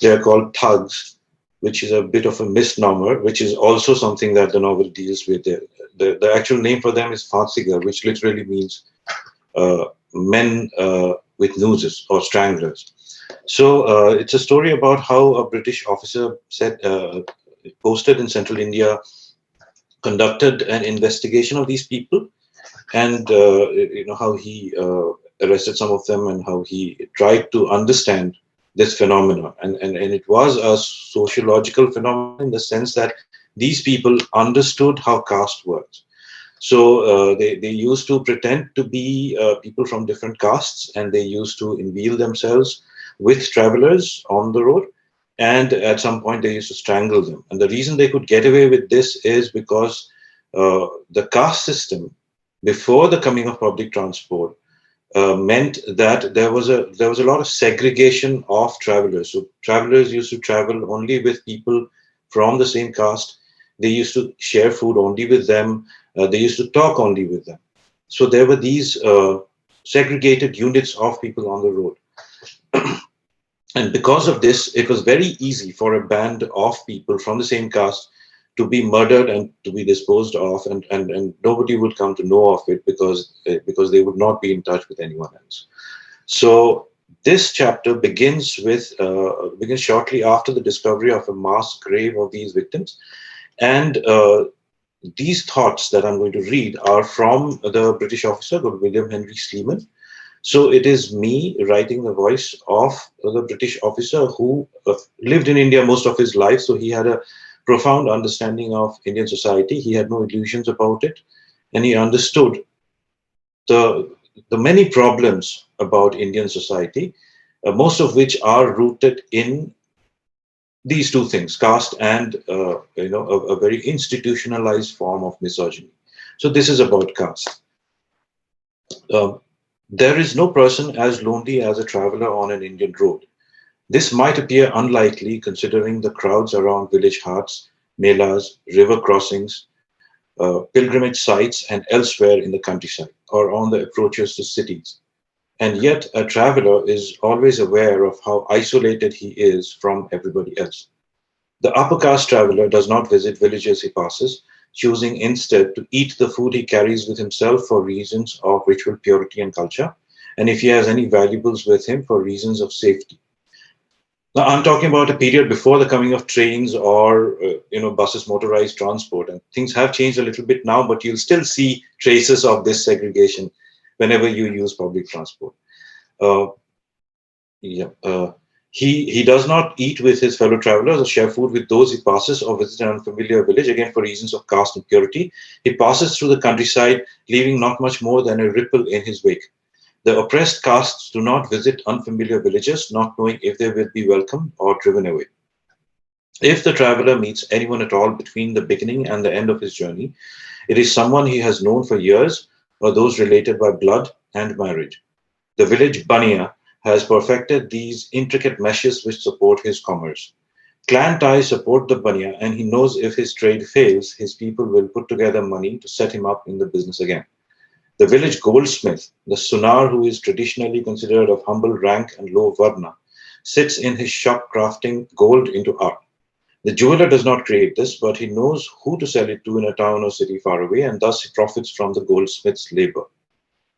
Speaker 4: they're called thugs, which is a bit of a misnomer, which is also something that the novel deals with. The actual name for them is Fansigar, which literally means men with nooses or stranglers. So it's a story about how a British officer posted in central India conducted an investigation of these people, and how he arrested some of them and how he tried to understand this phenomena. And it was a sociological phenomenon in the sense that these people understood how caste works. So they used to pretend to be people from different castes, and they used to inveigle themselves with travelers on the road. And at some point, they used to strangle them. And the reason they could get away with this is because the caste system, before the coming of public transport, meant that there was a lot of segregation of travelers. So travelers used to travel only with people from the same caste. They used to share food only with them. They used to talk only with them. So there were these segregated units of people on the road. And because of this, it was very easy for a band of people from the same caste to be murdered and to be disposed of, and nobody would come to know of it because they would not be in touch with anyone else. So this chapter begins shortly after the discovery of a mass grave of these victims, and these thoughts that I'm going to read are from the British officer called William Henry Sleeman. So it is me writing the voice of the British officer who lived in India most of his life. So he had a profound understanding of Indian society. He had no illusions about it, and he understood the many problems about Indian society, most of which are rooted in these two things: caste and a very institutionalized form of misogyny. So this is about caste. Um, there is no person as lonely as a traveler on an Indian road. This might appear unlikely considering the crowds around village huts, melas, river crossings, pilgrimage sites, and elsewhere in the countryside or on the approaches to cities. And yet, a traveler is always aware of how isolated he is from everybody else. The upper caste traveler does not visit villages he passes, choosing instead to eat the food he carries with himself for reasons of ritual purity and culture, and if he has any valuables with him for reasons of safety. Now, I'm talking about a period before the coming of trains or buses, motorized transport, and things have changed a little bit now, but you'll still see traces of this segregation whenever you use public transport. Uh, yeah, he does not eat with his fellow travelers or share food with those he passes or visit an unfamiliar village, again for reasons of caste and purity. He passes through the countryside, leaving not much more than a ripple in his wake. The oppressed castes do not visit unfamiliar villages, not knowing if they will be welcomed or driven away. If the traveler meets anyone at all between the beginning and the end of his journey, it is someone he has known for years or those related by blood and marriage. The village Bania has perfected these intricate meshes which support his commerce. Clan ties support the Bania, and he knows if his trade fails, his people will put together money to set him up in the business again. The village goldsmith, the Sunar who is traditionally considered of humble rank and low varna, sits in his shop crafting gold into art. The jeweler does not create this, but he knows who to sell it to in a town or city far away, and thus he profits from the goldsmith's labor.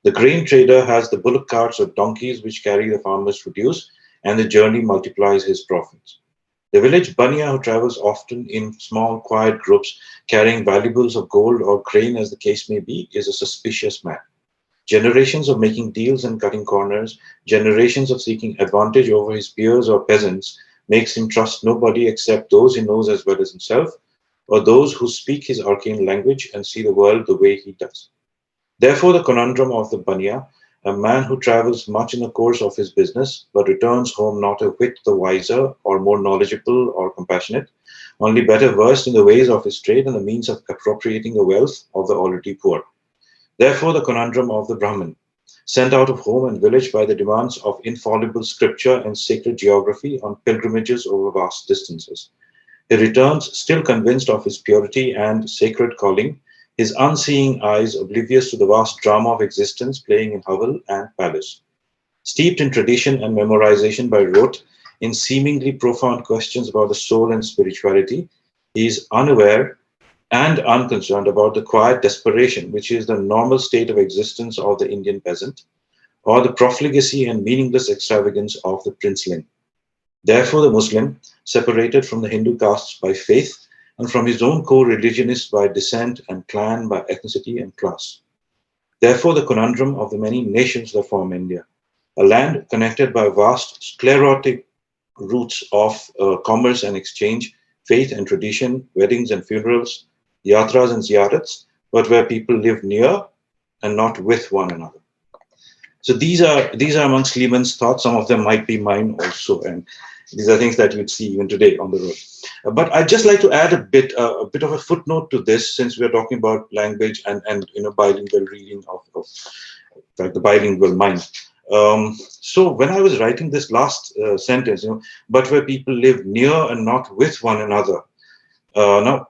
Speaker 4: The grain trader has the bullock carts or donkeys which carry the farmer's produce, and the journey multiplies his profits. The village Bania, who travels often in small, quiet groups, carrying valuables of gold or grain as the case may be, is a suspicious man. Generations of making deals and cutting corners, generations of seeking advantage over his peers or peasants, makes him trust nobody except those he knows as well as himself, or those who speak his arcane language and see the world the way he does. Therefore, the conundrum of the Bania, a man who travels much in the course of his business, but returns home not a whit the wiser or more knowledgeable or compassionate, only better versed in the ways of his trade and the means of appropriating the wealth of the already poor. Therefore, the conundrum of the Brahmin, sent out of home and village by the demands of infallible scripture and sacred geography on pilgrimages over vast distances. He returns still convinced of his purity and sacred calling, his unseeing eyes oblivious to the vast drama of existence playing in hovel and palace. Steeped in tradition and memorization by rote, in seemingly profound questions about the soul and spirituality, he is unaware and unconcerned about the quiet desperation which is the normal state of existence of the Indian peasant, or the profligacy and meaningless extravagance of the princeling. Therefore, the Muslim, separated from the Hindu castes by faith, and from his own co-religionists by descent and clan by ethnicity and class. Therefore, the conundrum of the many nations that form India, a land connected by vast sclerotic routes of commerce and exchange, faith and tradition, weddings and funerals, yatras and ziyarats, but where people live near and not with one another. So these are amongst Lehman's thoughts. Some of them might be mine also, and these are things that you'd see even today on the road. But I'd just like to add a bit of a footnote to this, since we're talking about language and bilingual reading of like the bilingual mind. So when I was writing this last sentence, but where people live near and not with one another. Now,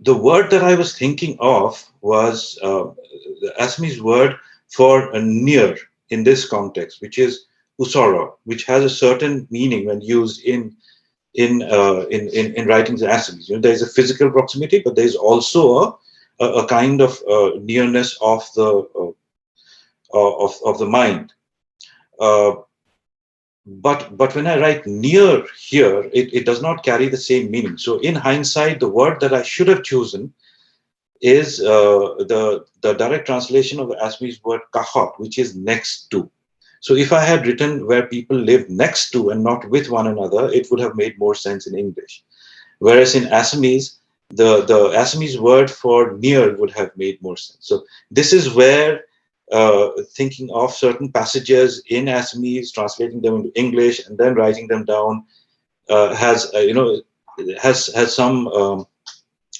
Speaker 4: the word that I was thinking of was the Assamese word for near in this context, which is usara, which has a certain meaning when used in writings in Assamese. There is a physical proximity, but there is also a kind of nearness of the mind. Uh, but when I write near here, it does not carry the same meaning. So in hindsight, the word that I should have chosen is the direct translation of the Assamese word kahot, which is next to. So if I had written where people live next to and not with one another, it would have made more sense in English. Whereas in Assamese, the Assamese word for near would have made more sense. So this is where thinking of certain passages in Assamese, translating them into English, and then writing them down has some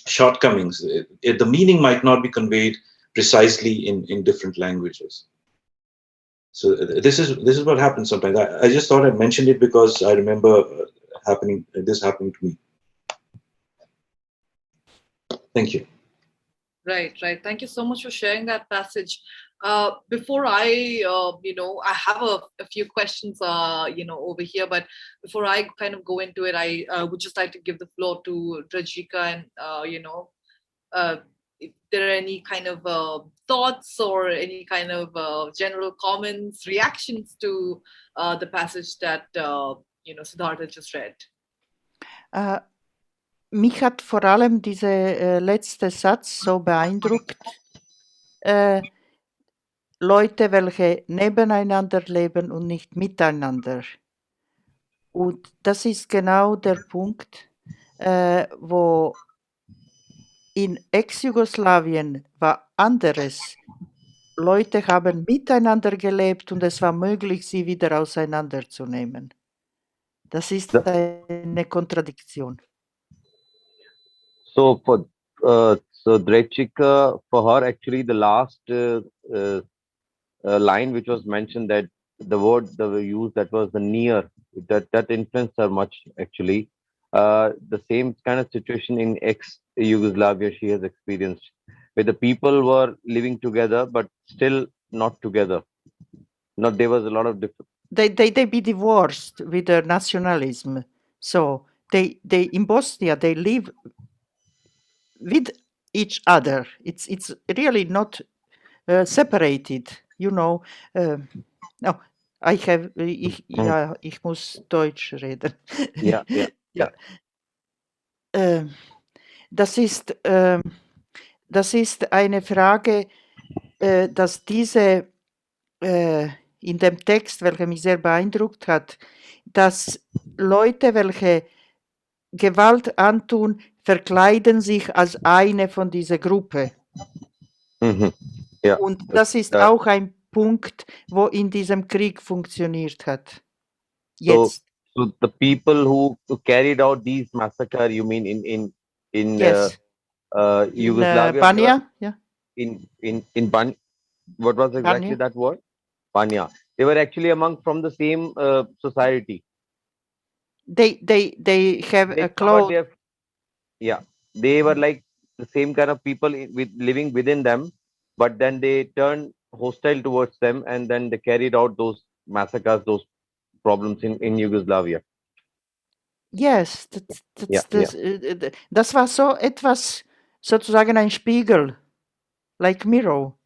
Speaker 4: shortcomings. The meaning might not be conveyed precisely in different languages. So this is what happens sometimes. I just thought I'd mention it because I remember this happening to me. Thank you.
Speaker 1: Right. Thank you so much for sharing that passage. Before I have a few questions, over here, but before I kind of go into it, I would just like to give the floor to Dragica, and if there are any kind of thoughts or any kind of general comments, reactions to the passage that Siddhartha just read.
Speaker 2: Mich hat vor allem dieser letzte Satz so beeindruckt. Leute, welche nebeneinander leben und nicht miteinander. Und das ist genau der Punkt, wo in Ex-Jugoslawien war anderes. Leute haben miteinander gelebt und es war möglich, sie wieder auseinanderzunehmen. Das ist eine Kontradiktion.
Speaker 3: So Dragica, for her, actually, the last line which was mentioned, that the word that we used, that was the near, that influenced her much, actually. The same kind of situation in ex-Yugoslavia she has experienced, where the people were living together but still not together. There was a lot of difference.
Speaker 2: They be divorced with their nationalism. So they in Bosnia they live with each other. It's really not separated. No, ich muss Deutsch reden.
Speaker 3: Yeah.
Speaker 2: Das ist eine Frage, dass diese in dem Text, welcher mich sehr beeindruckt hat, dass Leute, welche Gewalt antun, verkleiden sich als eine von dieser Gruppe.
Speaker 3: Yeah.
Speaker 2: Und das ist auch ein Punkt, wo in diesem Krieg funktioniert hat. Jetzt.
Speaker 3: So the people who carried out these massacre, you mean in
Speaker 2: Yes.
Speaker 3: Yugoslavia?
Speaker 2: Banja? Yeah.
Speaker 3: In Banja. What was exactly
Speaker 2: Banja?
Speaker 3: that word? Banja. They were actually from the same society.
Speaker 2: They have a close.
Speaker 3: They were like the same kind of people living within them, but then they turned hostile towards them, and then they carried out those massacres, those problems in Yugoslavia.
Speaker 2: Yes, das war so etwas, sozusagen ein Spiegel, like mirror.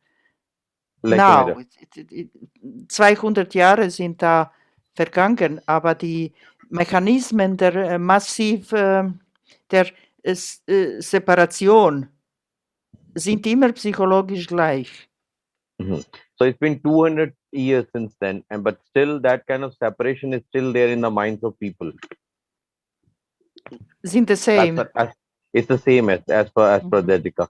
Speaker 2: Now, 200 Jahre sind da vergangen, aber die Mechanismen der der Separation sind immer psychologisch gleich.
Speaker 3: So it's been 200 years since then, but still that kind of separation is still there in the minds of people.
Speaker 2: Sind the same.
Speaker 3: It's the same as per Dragica.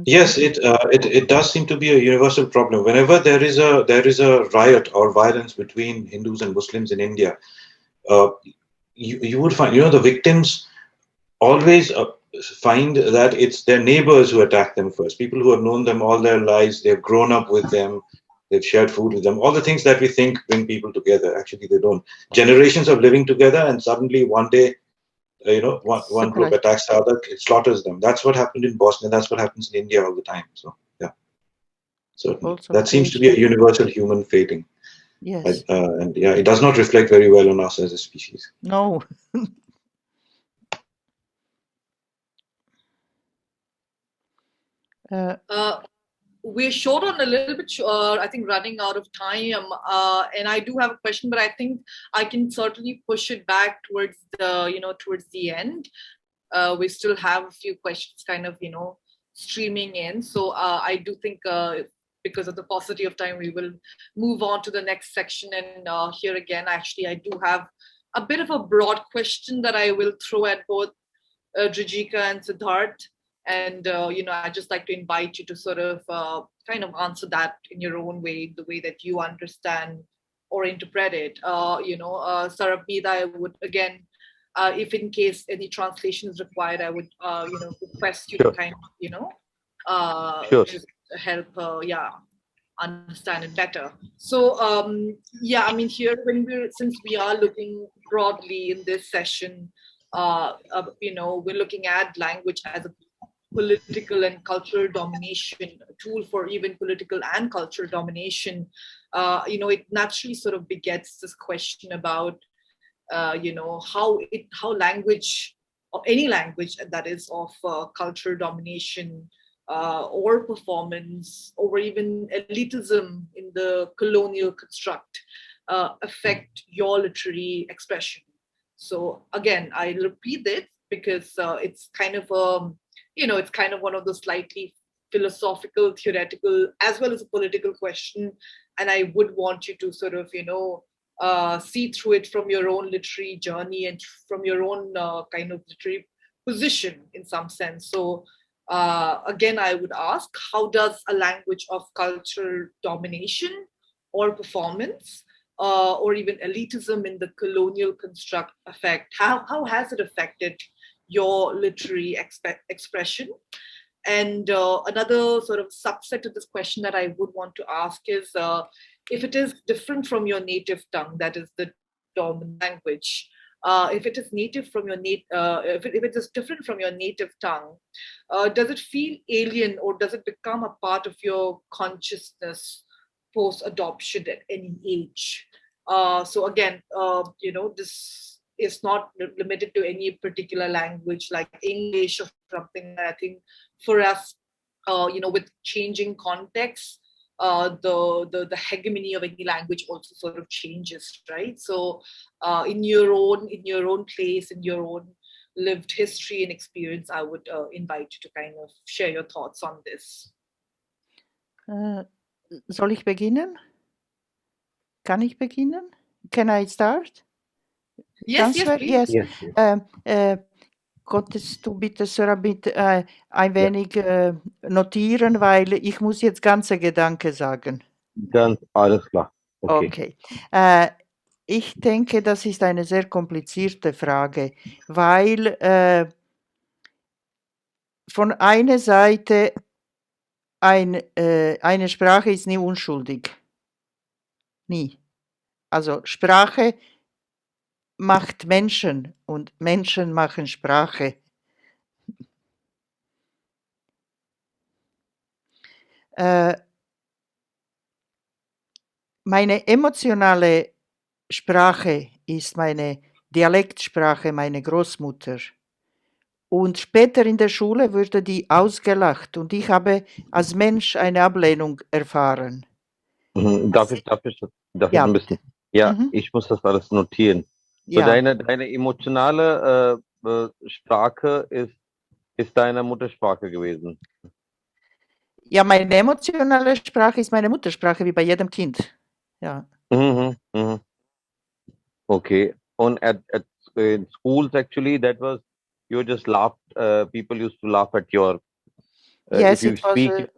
Speaker 4: Yes, it does seem to be a universal problem. Whenever there is a riot or violence between Hindus and Muslims in India, uh, you would find, the victims always find that it's their neighbors who attack them first. People who have known them all their lives, they've grown up with them, they've shared food with them. All the things that we think bring people together, actually they don't. Generations of living together, and suddenly one day, one group
Speaker 2: Separate.
Speaker 4: attacks the other, it slaughters them. That's what happened in Bosnia. That's what happens in India all the time. So yeah, certainly
Speaker 2: Also
Speaker 4: that seems to be a
Speaker 2: creation.
Speaker 4: universal human failing.
Speaker 2: Yes.
Speaker 4: And yeah, it does not reflect very well on us as a species.
Speaker 2: No.
Speaker 1: We're short on a little bit, I think, running out of time. And I do have a question, but I think I can certainly push it back towards the end. We still have a few questions kind of, streaming in. So I do think because of the paucity of time, we will move on to the next section. And here again, actually, I do have a bit of a broad question that I will throw at both Dragica and Siddharth. And, I'd just like to invite you to sort of kind of answer that in your own way, the way that you understand or interpret it. Sarabida, I would, again, if in case any translation is required, I would, request you to
Speaker 3: Sure.
Speaker 1: kind of,
Speaker 3: Sure.
Speaker 1: just help, understand it better. So, I mean, here, since we are looking broadly in this session, we're looking at language as a political and cultural domination, a tool for even political and cultural domination. It naturally sort of begets this question about, how language, or any language that is of cultural domination or performance, or even elitism in the colonial construct affect your literary expression. So again, I repeat it because it's kind of it's kind of one of those slightly philosophical, theoretical, as well as a political question. And I would want you to sort of, see through it from your own literary journey and from your own kind of literary position in some sense. So again, I would ask, how does a language of cultural domination or performance or even elitism in the colonial construct affect? How has it affected your literary expression? And another sort of subset of this question that I would want to ask is, if it is different from your native tongue, that is the dominant language, if it is native from your if it is different from your native tongue, does it feel alien, or does it become a part of your consciousness post adoption at any age? So again, this is not limited to any particular language like English or something. I think for us, with changing context, the hegemony of any language also sort of changes, right? So in your own place, in your own lived history and experience, I would invite you to kind of share your thoughts on this.
Speaker 2: Soll ich beginnen? Kann ich beginnen? Can I start?
Speaker 1: Yes, please.
Speaker 2: Yes. Konntest du bitte, Sarabit, ein wenig notieren, weil ich muss jetzt ganze Gedanke sagen.
Speaker 3: Ganz alles klar.
Speaker 2: Okay. Ich denke, das ist eine sehr komplizierte Frage, weil von einer Seite eine Sprache ist nie unschuldig. Nie. Also Sprache macht Menschen und Menschen machen Sprache. Meine emotionale Sprache ist meine Dialektsprache, meine Großmutter. Und später in der Schule wurde die ausgelacht und ich habe als Mensch eine Ablehnung erfahren.
Speaker 3: Darf ich
Speaker 2: Ja,
Speaker 3: ein bisschen? Ja, ich muss das alles notieren. So
Speaker 2: Ja,
Speaker 3: deine emotionale Sprache ist deine Muttersprache gewesen.
Speaker 2: ja, meine emotionale Sprache ist meine Muttersprache, wie bei jedem Kind. Ja.
Speaker 3: Okay. Und in schools, actually, that was, you just laughed, people used to laugh at your
Speaker 2: Yes,
Speaker 3: if you
Speaker 2: it was,
Speaker 3: speak.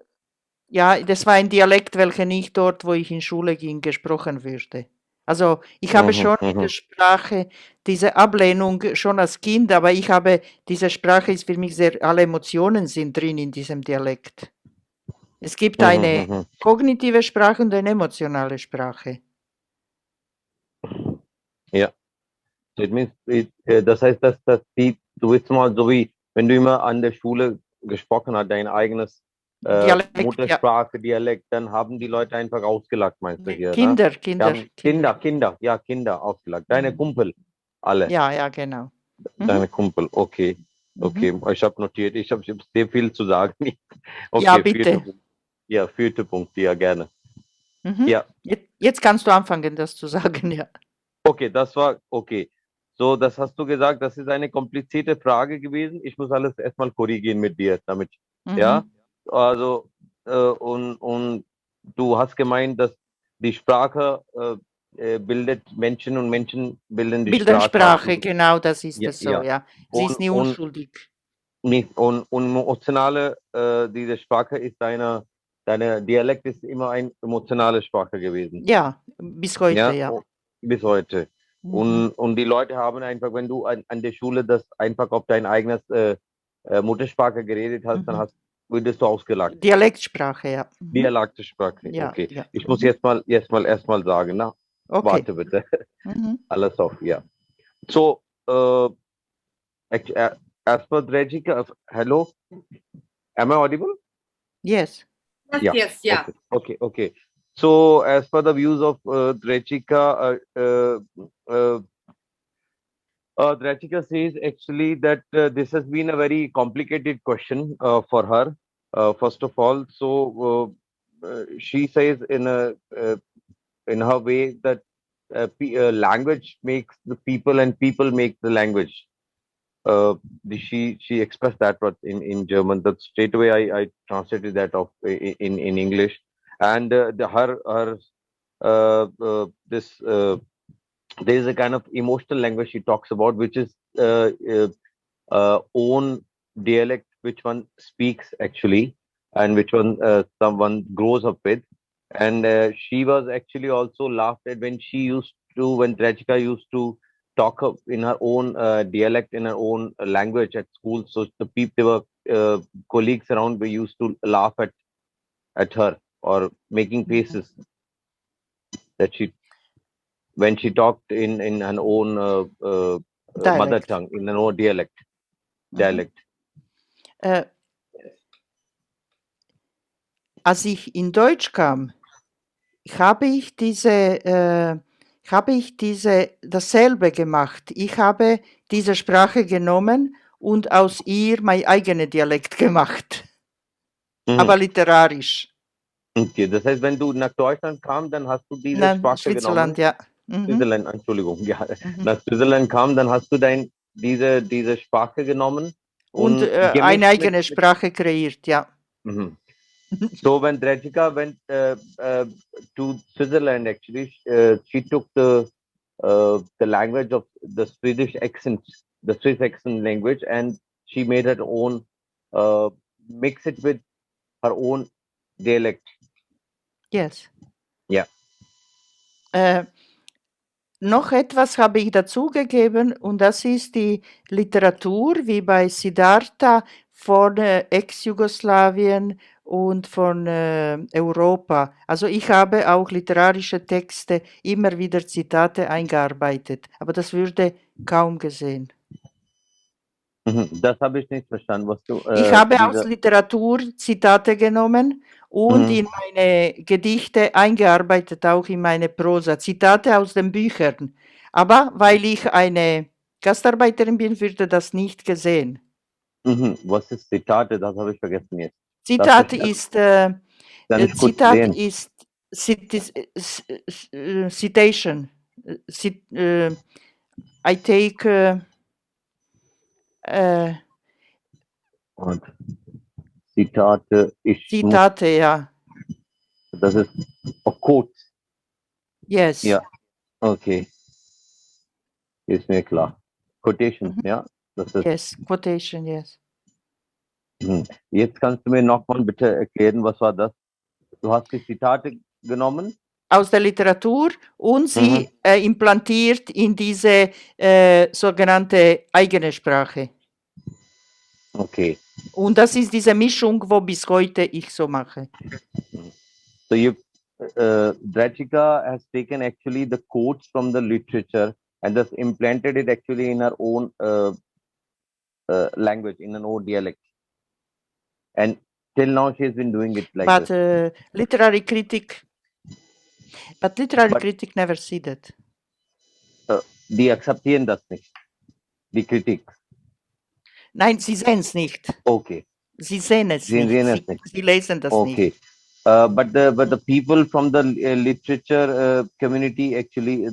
Speaker 2: ja, das war ein Dialekt, welcher nicht dort, wo ich in Schule ging, gesprochen würde. Also ich habe schon mit der Sprache diese Ablehnung schon als Kind, aber ich habe, diese Sprache ist für mich sehr, alle Emotionen sind drin in diesem Dialekt. Es gibt eine kognitive Sprache und eine emotionale Sprache.
Speaker 3: Ja. It means das heißt, dass du bist mal so wie, wenn du immer an der Schule gesprochen hast, dein eigenes
Speaker 2: Dialekt,
Speaker 3: Muttersprache, Dialekt, dann haben die Leute einfach ausgelacht, meinst du hier?
Speaker 2: Kinder,
Speaker 3: Ne?
Speaker 2: Kinder.
Speaker 3: Kinder ausgelacht. Deine Kumpel, alle.
Speaker 2: Ja, genau.
Speaker 3: Deine Kumpel, okay. Okay, ich habe notiert, ich habe sehr viel zu sagen. Okay,
Speaker 2: ja, bitte.
Speaker 3: Vierte Punkt, ja, gerne.
Speaker 2: Ja. Jetzt kannst du anfangen, das zu sagen, ja.
Speaker 3: Okay, das war okay. So, das hast du gesagt, das ist eine komplizierte Frage gewesen. Ich muss alles erstmal korrigieren mit dir, damit. Ja, also, und du hast gemeint, dass die Sprache bildet Menschen und Menschen bilden die
Speaker 2: Sprache. Genau, das ist es so,
Speaker 3: ja.
Speaker 2: ja. Sie ist nie unschuldig.
Speaker 3: Und emotionale, diese Sprache ist deine Dialekt ist immer eine emotionale Sprache gewesen.
Speaker 2: Ja, bis heute, ja.
Speaker 3: Bis heute. Und die Leute haben einfach, wenn du an der Schule das einfach auf dein eigenes Muttersprache geredet hast, dann würdest du ausgelacht.
Speaker 2: Dialektsprache, ja.
Speaker 3: Dialektsprache,
Speaker 2: ja,
Speaker 3: okay.
Speaker 2: Ja.
Speaker 3: Ich muss erstmal sagen, na,
Speaker 2: okay.
Speaker 3: Warte bitte. Alles auf, ja. So, as per Dragica, hello, am I audible?
Speaker 2: Yes.
Speaker 1: Yes, yeah.
Speaker 3: Okay. So, as per the views of Dragica, Dragica says actually that this has been a very complicated question for her. First of all, so she says in her way that language makes the people and people make the language. She expressed that in German. That straight away I translated that off in English, and there is a kind of emotional language she talks about, which is own dialect, which one speaks actually, and which one someone grows up with. And she was actually also laughed at when Dragica used to talk in her own dialect, in her own language at school. So the people, colleagues around, we used to laugh at her or making faces that when she talked in her own mother tongue, in her own dialect.
Speaker 2: Als ich in Deutsch kam, habe ich dasselbe gemacht. Ich habe diese Sprache genommen und aus ihr mein eigener Dialekt gemacht. Aber literarisch.
Speaker 3: Okay, das heißt, wenn du nach Deutschland kamst, dann hast du diese Sprache
Speaker 2: Schwitzerland,
Speaker 3: genommen.
Speaker 2: Ja.
Speaker 3: Switzerland, Entschuldigung, ja. Nach Switzerland kam, dann hast du diese Sprache genommen
Speaker 2: und eine eigene Sprache kreiert, ja.
Speaker 3: So when Dragica went to Switzerland, actually, she took the language of the Swedish accent, the Swiss accent language, and she made her own, mix it with her own dialect.
Speaker 2: Yes.
Speaker 3: Ja.
Speaker 2: Noch etwas habe ich dazugegeben und das ist die Literatur, wie bei Siddhartha von Ex-Jugoslawien und von Europa. Also ich habe auch literarische Texte, immer wieder Zitate eingearbeitet, aber das würde kaum gesehen.
Speaker 3: Das habe ich nicht verstanden, was du.
Speaker 2: Ich habe aus Literatur Zitate genommen und in meine Gedichte eingearbeitet, auch in meine Prosa. Zitate aus den Büchern. Aber weil ich eine Gastarbeiterin bin, würde das nicht gesehen.
Speaker 3: Was ist Zitate? Das habe ich vergessen jetzt.
Speaker 2: Zitat ist citation. I take
Speaker 3: und Zitate,
Speaker 2: ja.
Speaker 3: Das ist Quotes.
Speaker 2: Yes.
Speaker 3: Ja, okay. Ist mir klar. Quotation, ja. Das ist
Speaker 2: yes, quotation, yes.
Speaker 3: Jetzt kannst du mir nochmal bitte erklären, was war das? Du hast die Zitate genommen?
Speaker 2: Aus der Literatur und sie implantiert in diese sogenannte eigene Sprache.
Speaker 3: Okay.
Speaker 2: Und das ist diese Mischung, wo bis heute ich so mache.
Speaker 3: So you, Dragica has taken actually the quotes from the literature and thus implanted it actually in her own language, in an own dialect. And till now she has been doing it like
Speaker 2: But
Speaker 3: this.
Speaker 2: literary critic never see that.
Speaker 3: Die akzeptieren das nicht. Die Kritik.
Speaker 2: Nein, sie sehen es nicht.
Speaker 3: Okay.
Speaker 2: Sie sehen es nicht. Sie lesen das
Speaker 3: okay.
Speaker 2: nicht.
Speaker 3: But the people from the literature community actually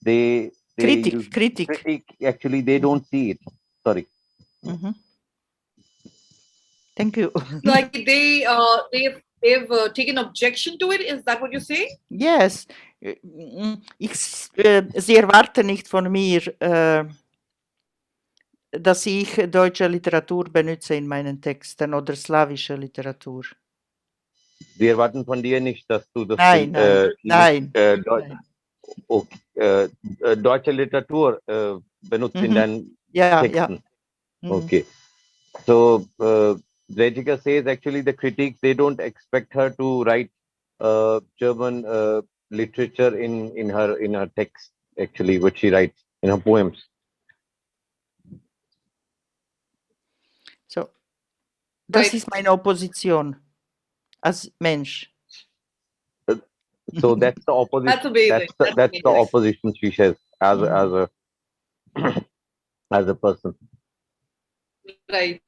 Speaker 3: they critic actually they don't see it. Sorry.
Speaker 2: Thank you.
Speaker 1: Like they've taken objection to it. Is that what you say?
Speaker 2: Yes. Sie erwarten nicht von mir, dass ich deutsche Literatur benutze in meinen Texten oder slawische Literatur.
Speaker 3: Wir erwarten von dir nicht, dass du das
Speaker 2: Nein.
Speaker 3: deutsche Literatur benutzt in deinen Texten.
Speaker 2: Ja.
Speaker 3: Okay. So Dragica says actually the critics, they don't expect her to write German literature in her text, actually, what she writes in her poems.
Speaker 2: So, das ist meine Opposition als Mensch.
Speaker 3: So that's the opposition.
Speaker 1: That's amazing.
Speaker 3: That's the opposition she says as a person.
Speaker 1: Right.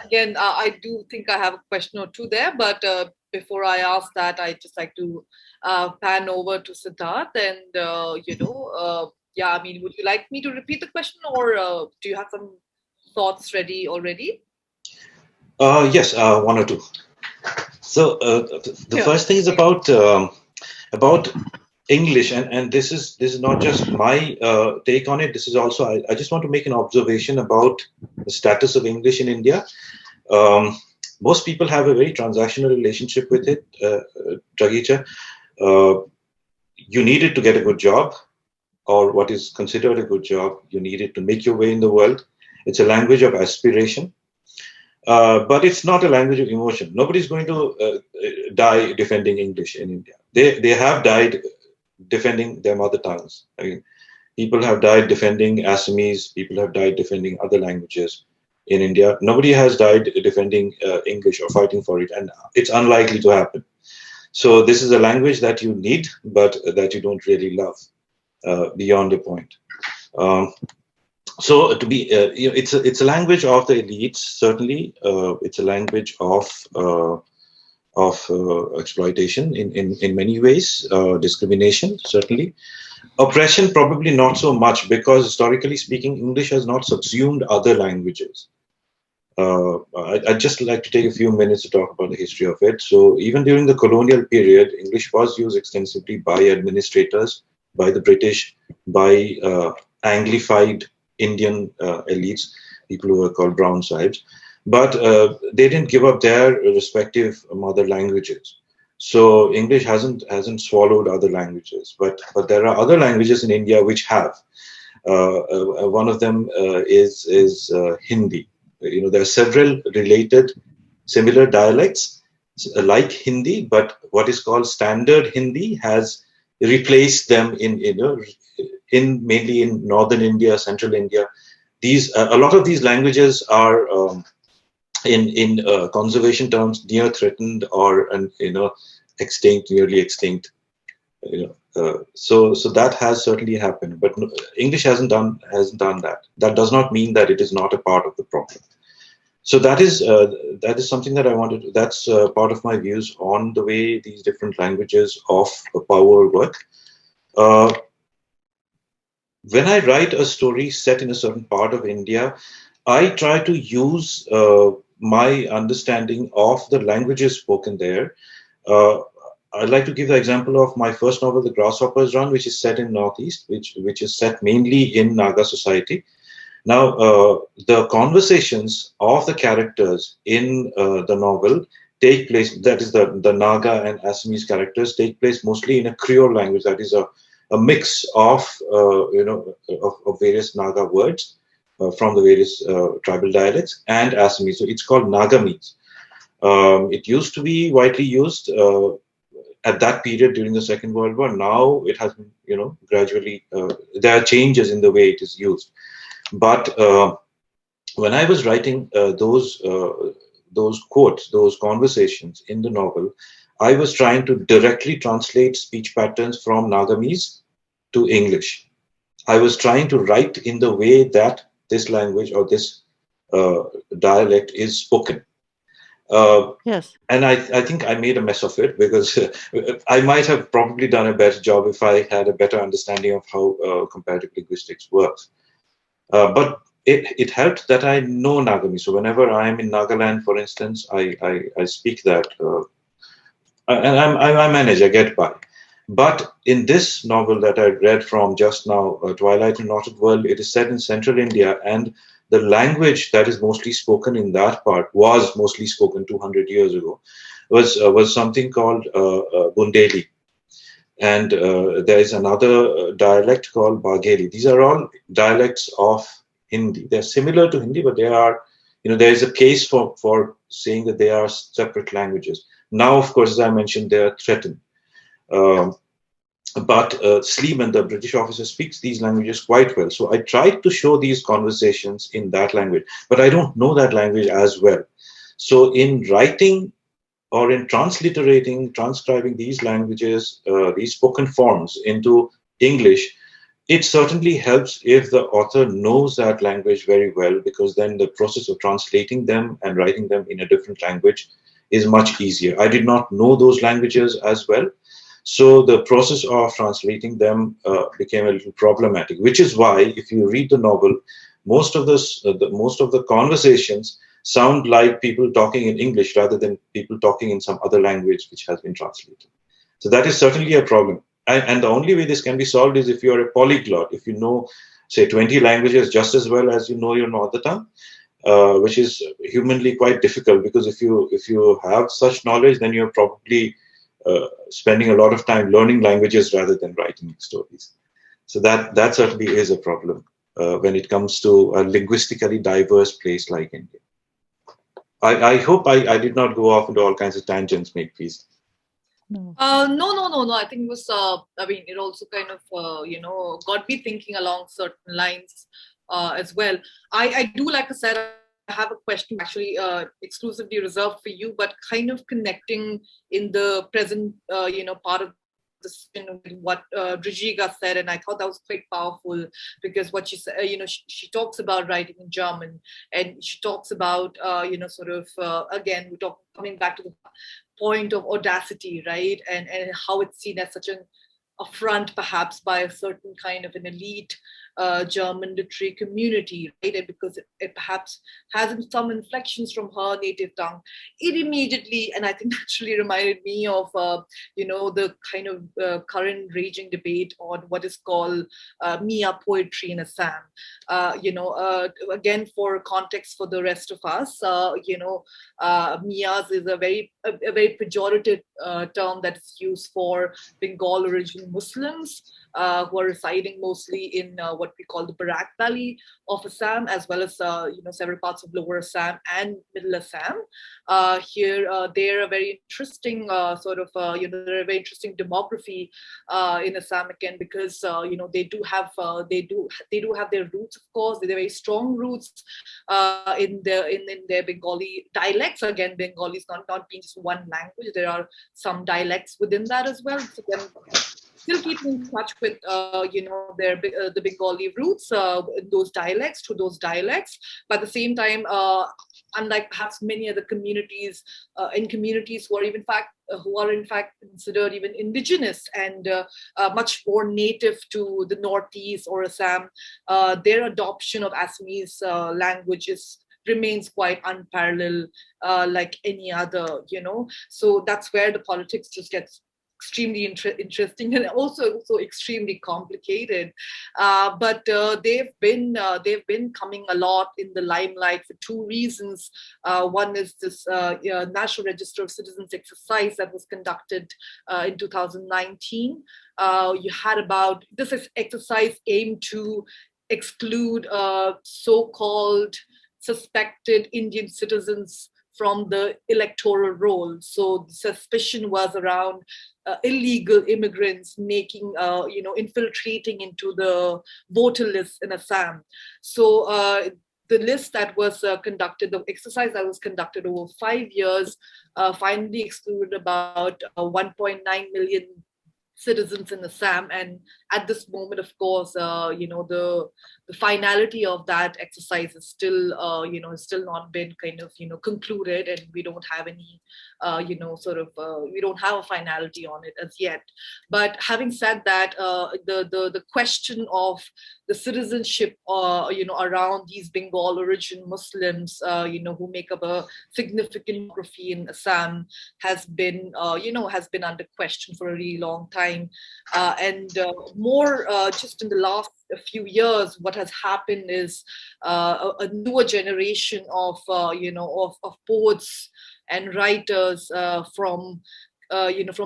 Speaker 1: Again, I do think I have a question or two there, but before I ask that, I'd just like to pan over to Siddharth and, I mean, would you like me to repeat the question or do you have some thoughts ready already?
Speaker 4: Yes, one or two. So the first thing is about English, and this is not just my take on it. This is also I just want to make an observation about the status of English in India. Most people have a very transactional relationship with it. Dragica, you need it to get a good job, or what is considered a good job. You need it to make your way in the world. It's a language of aspiration. But it's not a language of emotion. Nobody's going to die defending English in India. They have died defending their mother tongues. I mean, people have died defending Assamese. People have died defending other languages in India. Nobody has died defending English or fighting for it, and it's unlikely to happen. So this is a language that you need, but that you don't really love beyond a point. So to be, it's a language of the elites. Certainly, it's a language of exploitation in many ways, discrimination certainly, oppression probably not so much, because historically speaking, English has not subsumed other languages. I'd just like to take a few minutes to talk about the history of it. So even during the colonial period, English was used extensively by administrators, by the British, by Anglified Indian elites, people who were called brown sahibs, but they didn't give up their respective mother languages. So English hasn't swallowed other languages, but there are other languages in India which have. One of them is Hindi. There are several related, similar dialects like Hindi, but what is called standard Hindi has replaced them in mainly in northern India, central India. These a lot of these languages are in conservation terms near threatened or extinct, nearly extinct. So that has certainly happened, but English hasn't done that. That does not mean that it is not a part of the problem. So that is something that I wanted. That's part of my views on the way these different languages of power work. When I write a story set in a certain part of India, I try to use my understanding of the languages spoken there. I'd like to give the example of my first novel, The Grasshopper's Run, which is set in Northeast, which is set mainly in Naga society. Now, the conversations of the characters in the novel take place, that is the Naga and Assamese characters take place mostly in a Creole language, that is a mix of, of various Naga words from the various tribal dialects and Assamese. So it's called Nagamese. It used to be widely used at that period during the Second World War. Now it has been, gradually, there are changes in the way it is used. But when I was writing those quotes, those conversations in the novel, I was trying to directly translate speech patterns from Nagamese to English. I was trying to write in the way that this language or this dialect is spoken.
Speaker 2: Yes.
Speaker 4: And I think I made a mess of it, because I might have probably done a better job if I had a better understanding of how comparative linguistics works. But it helped that I know Nagamese. So whenever I am in Nagaland, for instance, I speak that, and I manage, I get by. But in this novel that I read from just now, Twilight in Knotted World, it is set in central India, and the language that is mostly spoken in that part was mostly spoken 200 years ago, was something called Bundeli. And there is another dialect called Bagheli. These are all dialects of Hindi. They're similar to Hindi, but they are, there is a case for saying that they are separate languages. Now, of course, as I mentioned, they are threatened. But Sleeman, the British officer, speaks these languages quite well. So I tried to show these conversations in that language, but I don't know that language as well. So in writing or in transliterating, transcribing these languages, these spoken forms into English, it certainly helps if the author knows that language very well, because then the process of translating them and writing them in a different language is much easier. I did not know those languages as well. So the process of translating them became a little problematic, which is why if you read the novel, most of the conversations sound like people talking in English rather than people talking in some other language which has been translated. So that is certainly a problem. And the only way this can be solved is if you are a polyglot, if you know, say, 20 languages just as well as you know your mother tongue, which is humanly quite difficult, because if you have such knowledge, then you're probably spending a lot of time learning languages rather than writing stories. So that certainly is a problem when it comes to a linguistically diverse place like India. I hope I did not go off into all kinds of tangents, Makepeace.
Speaker 2: No.
Speaker 1: No. I think it was, it also kind of, got me thinking along certain lines as well. I do, like I said, I have a question actually exclusively reserved for you, but kind of connecting in the present, part of the session with what Dragica said, and I thought that was quite powerful, because what she said, she talks about writing in German, and she talks about, again, coming back to the point of audacity, right? And how it's seen as such an affront perhaps by a certain kind of an elite German literary community, right? And because it perhaps has some inflections from her native tongue, it immediately, and I think naturally, reminded me of, the kind of current raging debate on what is called Mia poetry in Assam. Again, for context for the rest of us, Mias is a very pejorative term that is used for Bengal original Muslims who are residing mostly in what we call the Barak Valley of Assam, as well as several parts of Lower Assam and Middle Assam. Here, they're a very interesting they're a very interesting demography in Assam again, because they do have their roots, of course. They're very strong roots in their Bengali dialects. Again, Bengali is not being just one language. There are some dialects within that as well. So then, still keeping in touch with the Bengali roots, those dialects, through those dialects. But at the same time, unlike perhaps many other communities, in communities who are in fact considered even indigenous and much more native to the Northeast or Assam, their adoption of Assamese language remains quite unparalleled, like any other. So that's where the politics just gets extremely interesting and also so extremely complicated. But they've been coming a lot in the limelight for two reasons. One is this National Register of Citizens exercise that was conducted in 2019. You had about this exercise aimed to exclude so-called suspected Indian citizens from the electoral roll. So the suspicion was around illegal immigrants making, infiltrating into the voter list in Assam. So the list that was conducted, the exercise that was conducted over 5 years, finally excluded about 1.9 million citizens in Assam. And at this moment, of course, the finality of that exercise is still, has still not been kind of, concluded, and we don't have any, we don't have a finality on it as yet. But having said that, the question of the citizenship, around these Bengal origin Muslims, who make up a significant demography in Assam, has been under question for a really long time. And more just in the last few years, what has happened is a newer generation of poets and writers from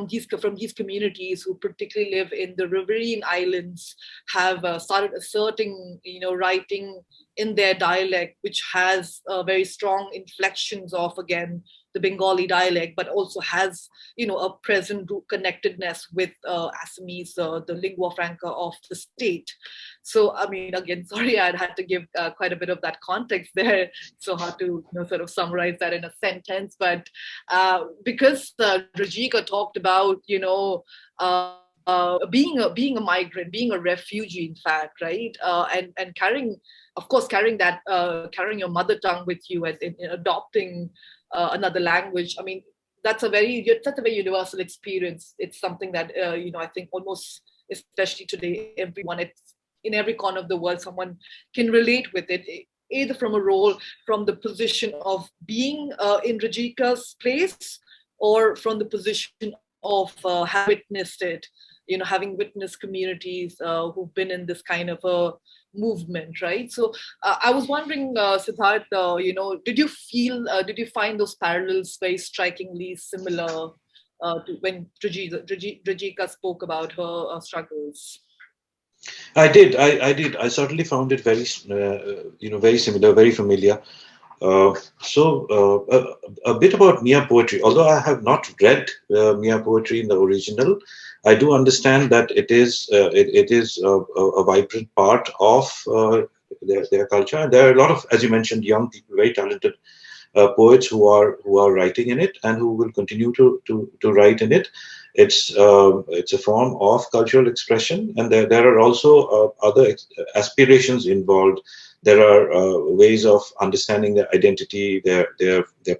Speaker 1: these communities who particularly live in the riverine islands have started asserting, writing in their dialect, which has very strong inflections of, again, the Bengali dialect, but also has, a present connectedness with Assamese, the lingua franca of the state. So, I mean, again, sorry, I'd had to give quite a bit of that context there. It's so hard to sort of summarize that in a sentence. But because Dragica talked about, being a migrant, being a refugee, in fact, right? And carrying that, carrying your mother tongue with you and in adopting another language. I mean, that's a very universal experience. It's something that, I think almost, especially today, everyone, it's in every corner of the world, someone can relate with it, either from the position of being in Dragica's place, or from the position of having witnessed it, having witnessed communities who've been in this kind of a movement, right? So I was wondering, Siddhartha, did you find those parallels very strikingly similar to when Dragica spoke about her struggles?
Speaker 4: I did. I certainly found it very, very similar, very familiar. A bit about Mia poetry. Although I have not read Mia poetry in the original, I do understand that it is a vibrant part of their culture. And there are a lot of, as you mentioned, young people, very talented poets who are writing in it and who will continue to write in it. It's a form of cultural expression, and there are also other aspirations involved. There are ways of understanding their identity, their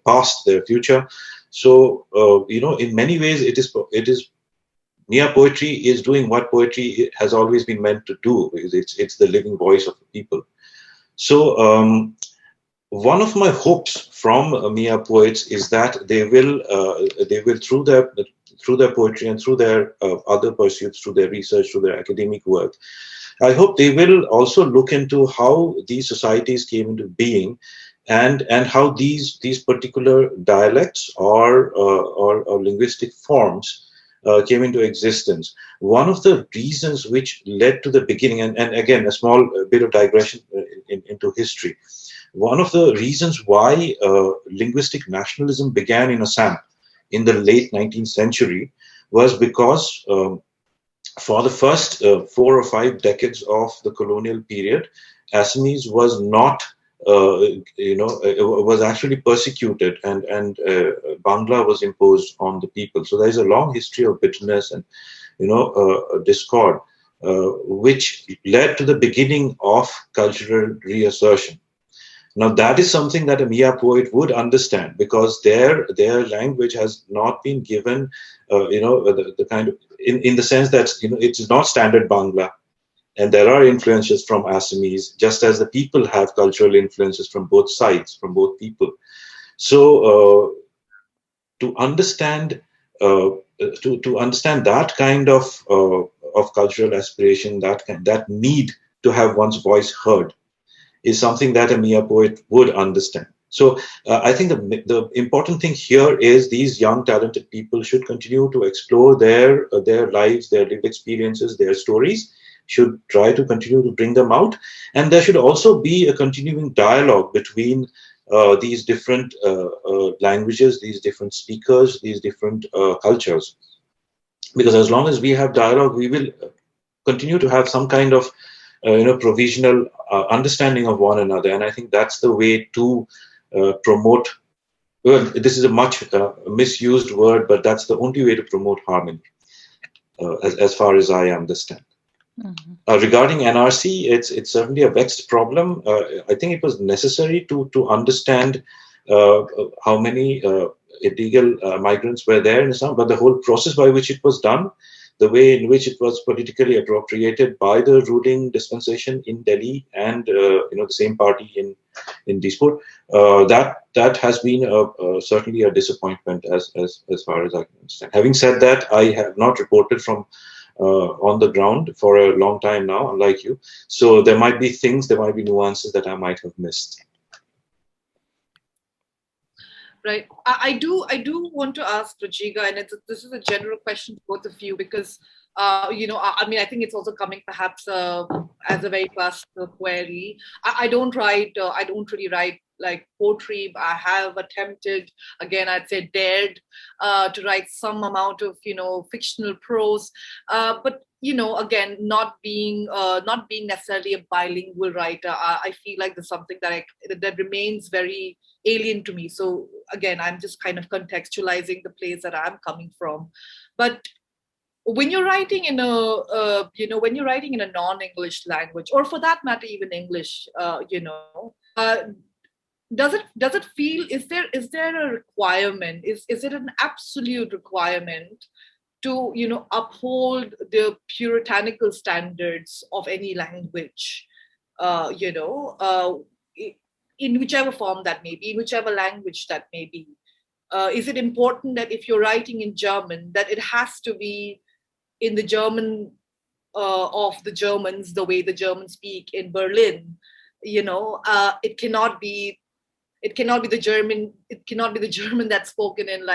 Speaker 4: past, their future. So in many ways, it is Mia poetry is doing what poetry has always been meant to do, because it's the living voice of the people. So one of my hopes from Mia poets is that they will through their poetry and through their other pursuits, through their research, through their academic work, I hope they will also look into how these societies came into being, and how these particular dialects or linguistic forms came into existence. One of the reasons which led to the beginning, and again a small bit of digression into history, one of the reasons why linguistic nationalism began in Assam in the late 19th century was because for the first 4 or 5 decades of the colonial period, Assamese was not, was actually persecuted, and Bangla was imposed on the people. So there is a long history of bitterness and, discord, which led to the beginning of cultural reassertion. Now, that is something that a Mia poet would understand, because their language has not been given, the kind of, in the sense that, it's not standard Bangla, and there are influences from Assamese, just as the people have cultural influences from both sides, from both people. So, to understand to understand that kind of cultural aspiration, that need to have one's voice heard, is something that a Mia poet would understand. So I think the important thing here is these young talented people should continue to explore their lives, their lived experiences, their stories, should try to continue to bring them out, and there should also be a continuing dialogue between these different languages, these different speakers, these different cultures, because as long as we have dialogue, we will continue to have some kind of provisional understanding of one another. And I think that's the way to promote, well, this is a much misused word, but that's the only way to promote harmony, as far as I understand. Mm-hmm. Regarding NRC, it's certainly a vexed problem. I think it was necessary to understand how many illegal migrants were there in Assam, but the whole process by which it was done, the way in which it was politically appropriated by the ruling dispensation in Delhi and the same party in Dispur, that has been certainly a disappointment as far as I can understand. Having said that, I have not reported from on the ground for a long time now, unlike you. So there might be nuances that I might have missed.
Speaker 1: Right. I do want to ask Dragica, and this is a general question to both of you, because I mean, I think it's also coming perhaps as a very personal query. I don't really write like poetry. I have attempted, again, I'd say dared to write some amount of fictional prose, but again, not being necessarily a bilingual writer, I feel like there's something that remains very alien to me. So again, I'm just kind of contextualizing the place that I'm coming from. But when you're writing in a non-English language, or for that matter, even English, does it feel, is there a requirement? Is it an absolute requirement to uphold the puritanical standards of any language? In whichever form that may be, in whichever language that may be. Is it important that if you're writing in German, that it has to be in the German of the Germans, the way the Germans speak in Berlin? It cannot be the German that's spoken in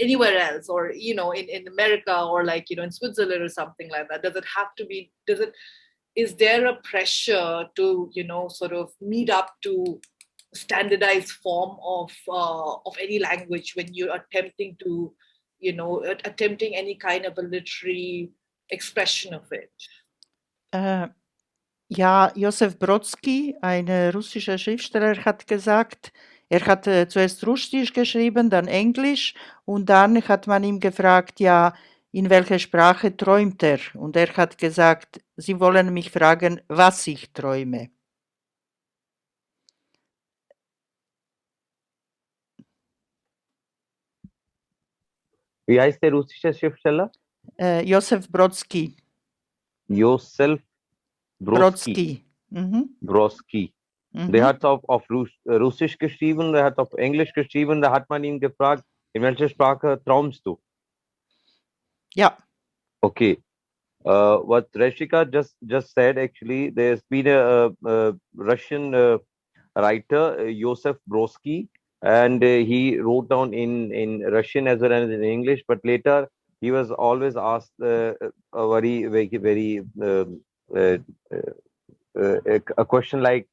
Speaker 1: anywhere else, or in America, or in Switzerland or something like that. Does it have to be? Is there a pressure to sort of meet up to standardized form of any language when you're attempting any kind of a literary expression of it?
Speaker 2: Ja, Josef Brodsky, ein russischer Schriftsteller, hat gesagt, er hat zuerst Russisch geschrieben, dann Englisch, und dann hat man ihm gefragt, ja, in welcher Sprache träumt er? Und er hat gesagt, Sie wollen mich fragen, was ich träume.
Speaker 3: Wie heißt der russische Schriftsteller?
Speaker 2: Josef Brodsky.
Speaker 3: Josef Brodsky. Brodsky. Der hat auf Russisch geschrieben, der hat auf Englisch geschrieben, da hat man ihn gefragt, in welcher Sprache träumst du?
Speaker 2: Ja.
Speaker 3: Okay. What Dragica just said, actually, there's been a Russian writer, Josef Brodsky, and he wrote down in Russian as well as in English, but later he was always asked a question like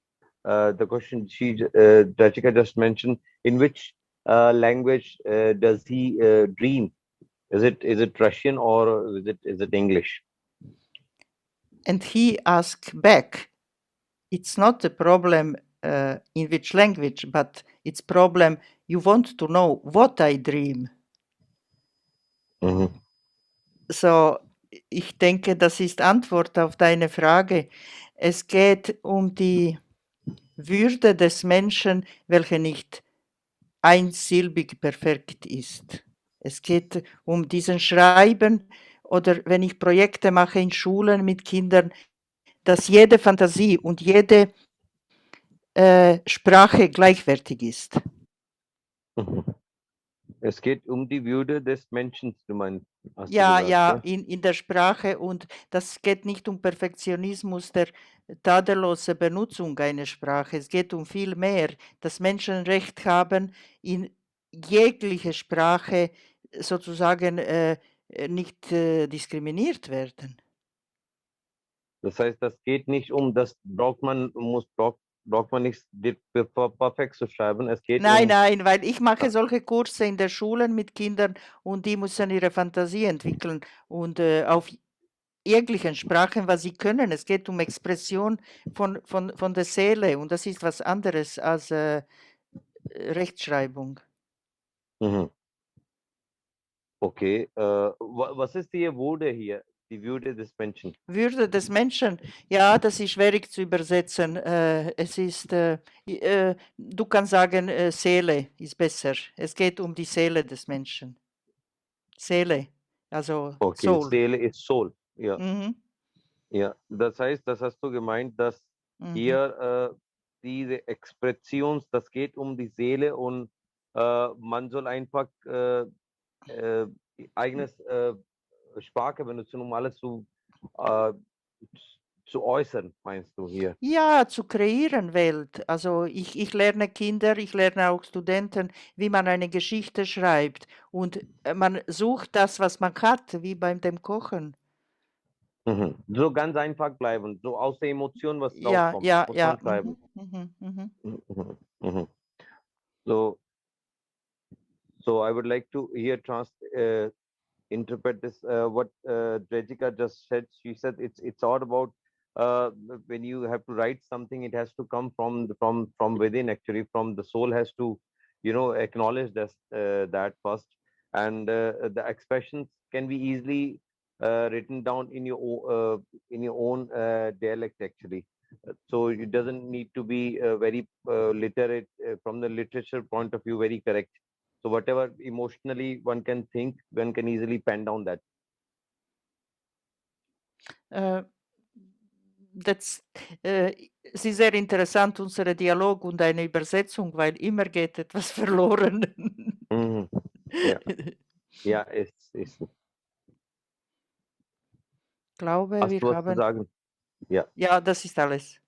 Speaker 3: the question Dragica just mentioned, in which language does he dream? Is it Russian or is it English?
Speaker 2: And he asked back, it's not a problem in which language, but it's problem, you want to know what I dream. So, ich denke, das ist Antwort auf deine Frage. Es geht um die Würde des Menschen, welche nicht einsilbig perfekt ist. Es geht um diesen Schreiben, oder wenn ich Projekte mache in Schulen mit Kindern, dass jede Fantasie und jede Sprache gleichwertig ist.
Speaker 3: Es geht die Würde des Menschen, du meinst, hast du
Speaker 2: Ja,
Speaker 3: gesagt,
Speaker 2: ja,
Speaker 3: ne?
Speaker 2: in der Sprache, und das geht nicht um Perfektionismus der tadellosen Benutzung einer Sprache. Es geht um viel mehr, dass Menschen Recht haben, in jeglicher Sprache sozusagen nicht diskriminiert werden.
Speaker 3: Das heißt, das geht nicht um, das braucht man nicht perfekt zu schreiben. Es geht
Speaker 2: Nein,
Speaker 3: um,
Speaker 2: nein, weil ich mache solche Kurse in der Schulen mit Kindern, und die müssen ihre Fantasie entwickeln und auf jeglichen Sprachen, was sie können. Es geht um Expression von der Seele, und das ist was anderes als Rechtschreibung.
Speaker 3: okay, was ist die Würde hier? Die Würde des Menschen.
Speaker 2: Würde des Menschen, ja, das ist schwierig zu übersetzen. Es ist, du kannst sagen, Seele ist besser. Es geht um die Seele des Menschen. Seele, also
Speaker 3: Okay,
Speaker 2: Soul.
Speaker 3: Seele ist Soul. Ja,
Speaker 2: Mhm.
Speaker 3: ja. Das heißt, das hast du gemeint, dass hier diese Expressions, das geht um die Seele, und man soll einfach äh, eigenes Sprache benutzen, um alles äh, zu äußern, meinst du hier?
Speaker 2: Ja, zu kreieren Welt. Also ich lerne Kinder, ich lerne auch Studenten, wie man eine Geschichte schreibt. Und man sucht das, was man hat, wie beim dem Kochen.
Speaker 3: So ganz einfach bleiben, so aus der Emotion, was
Speaker 2: Ja,
Speaker 3: rauskommt,
Speaker 2: ja,
Speaker 3: muss
Speaker 2: ja.
Speaker 3: man schreiben. Mhm. Mhm. So, so I would like to here interpret this. What Dragica just said. She said it's all about uh, when you have to write something, it has to come from within. Actually, from the soul has to, acknowledge this that first, and the expressions can be easily written down in your own dialect. Actually, so it doesn't need to be very literate from the literature point of view. Very correct. So whatever emotionally one can think, one can easily pen down that.
Speaker 2: Das, es ist sehr interessant, unser Dialog und eine Übersetzung, weil immer geht etwas verloren.
Speaker 3: Mhm. Ja, ja, ist.
Speaker 2: Glaube,
Speaker 3: Hast
Speaker 2: wir
Speaker 3: du was zu
Speaker 2: haben.
Speaker 3: sagen? Ja,
Speaker 2: Ja, das ist alles.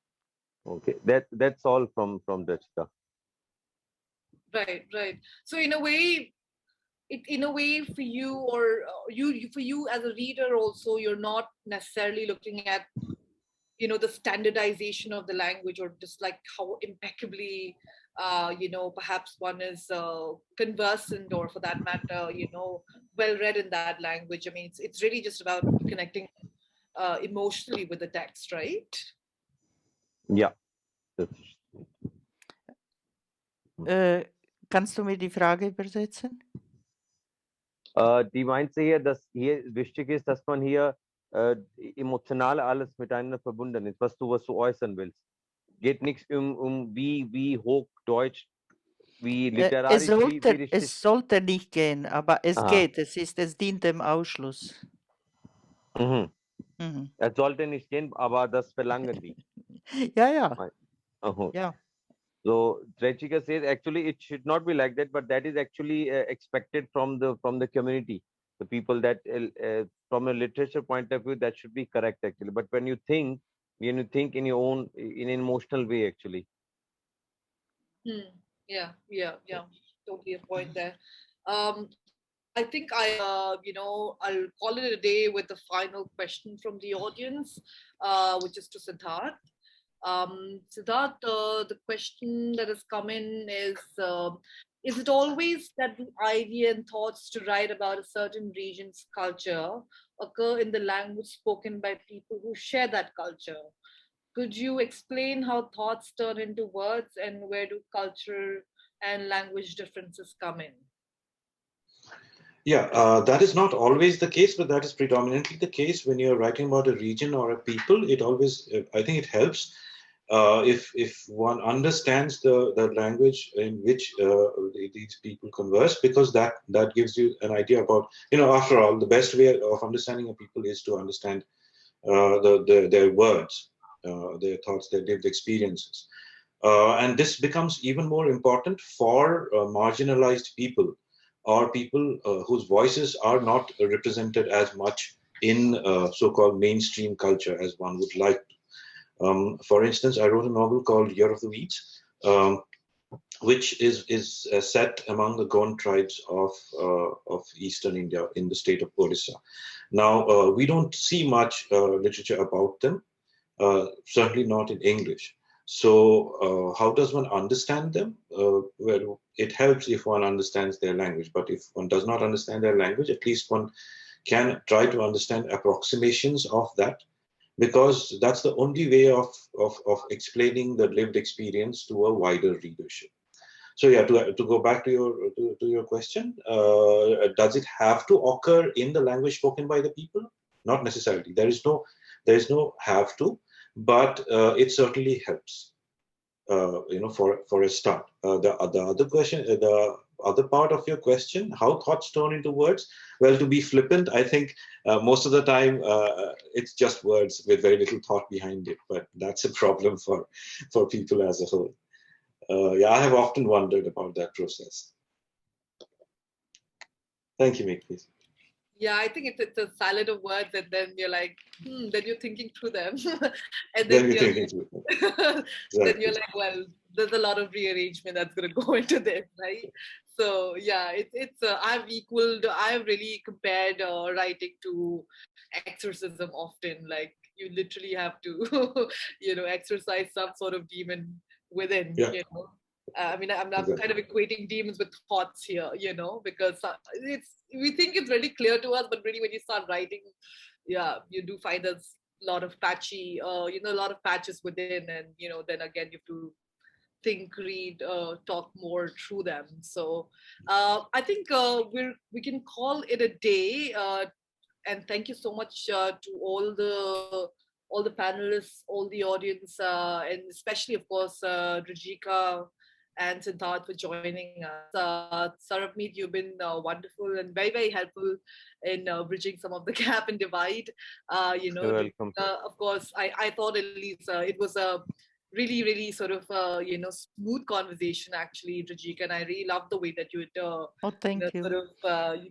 Speaker 3: okay. That's all from Dragica.
Speaker 1: Right, right. So in a way, in a way for you, or for you as a reader also, you're not necessarily looking at the standardization of the language, or just like how impeccably perhaps one is conversant, or for that matter well read in that language. I mean, it's really just about connecting emotionally with the text, right?
Speaker 3: Ja.
Speaker 2: Kannst du mir die Frage übersetzen?
Speaker 3: Die meint sie hier, dass hier wichtig ist, dass man hier emotional alles miteinander verbunden ist, was du äußern willst. Geht nichts wie Hochdeutsch, wie literarisch, wie richtig.
Speaker 2: Es sollte nicht gehen, aber es
Speaker 3: Aha.
Speaker 2: geht. Es dient dem Ausschluss.
Speaker 3: Es sollte nicht gehen, aber das verlangen die.
Speaker 2: Ja.
Speaker 3: Ja. So Dragica says actually it should not be like that, but that is actually expected from the community, the people that from a literature point of view that should be correct actually. But when you think in your own in an emotional way actually.
Speaker 1: Yeah. Totally a point there. I think I'll call it a day with the final question from the audience, which is to Siddharth. Siddharth, the question that has come in is it always that the idea and thoughts to write about a certain region's culture occur in the language spoken by people who share that culture? Could you explain how thoughts turn into words, and where do cultural and language differences come in?
Speaker 4: Yeah, that is not always the case, but that is predominantly the case when you're writing about a region or a people. It always, I think, it helps if one understands the language in which these people converse, because that gives you an idea about, after all, the best way of understanding a people is to understand their words, their thoughts, their lived experiences. And this becomes even more important for marginalized people are people whose voices are not represented as much in so-called mainstream culture as one would like to. For instance, I wrote a novel called Year of the Weeds, which is set among the Gond tribes of eastern India in the state of Orissa. Now, we don't see much literature about them, certainly not in English. So, how does one understand them? Well, it helps if one understands their language, but if one does not understand their language, at least one can try to understand approximations of that, because that's the only way of explaining the lived experience to a wider readership. So yeah, to go back to your question, does it have to occur in the language spoken by the people? Not necessarily. There is no have to, but it certainly helps. For a start. The other question, the other part of your question, how thoughts turn into words? Well, to be flippant, I think most of the time it's just words with very little thought behind it. But that's a problem for people as a whole. I have often wondered about that process. Thank you, Makepeace.
Speaker 1: Yeah, I think it's a salad of words, and then you're like, then you're thinking through them, and
Speaker 4: then you're thinking through them.
Speaker 1: Exactly. Then you're like, well, there's a lot of rearrangement that's going to go into this, right? So yeah, it's I've really compared writing to exorcism often. Like you literally have to, exercise some sort of demon within, I mean, I'm kind of equating demons with thoughts here, because we think it's really clear to us, but really when you start writing, you do find there's a lot of patchy, a lot of patches within, and then again you have to think, read, talk more through them. So I think we can call it a day. And thank you so much to all the panelists, all the audience, and especially, of course, Dragica and Siddharth for joining us. Saravmeet, you've been wonderful and very, very helpful in bridging some of the gap and divide.
Speaker 3: You're welcome.
Speaker 1: Of course, I thought at least it was a really, really sort of, smooth conversation, actually, Dragica, and I really loved the way that you
Speaker 2: thank you.
Speaker 1: Sort of,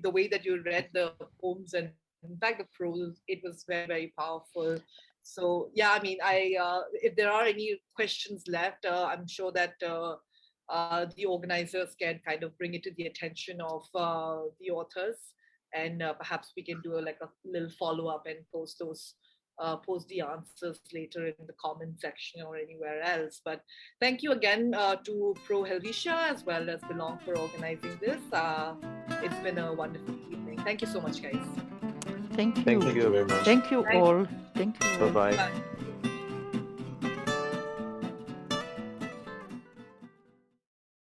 Speaker 1: the way that you read the poems, and in fact, the prose, it was very, very powerful. So yeah, I mean, if there are any questions left, I'm sure that the organizers can kind of bring it to the attention of the authors, and perhaps we can do a little follow-up and post the answers later in the comment section or anywhere else. But thank you again to Pro Helvetia as well as Belong for organizing this. It's been a wonderful evening. Thank you so much, guys.
Speaker 2: Thank you.
Speaker 3: Thank you very much.
Speaker 2: Thank you all. Thank you.
Speaker 3: Bye-bye.
Speaker 1: Bye.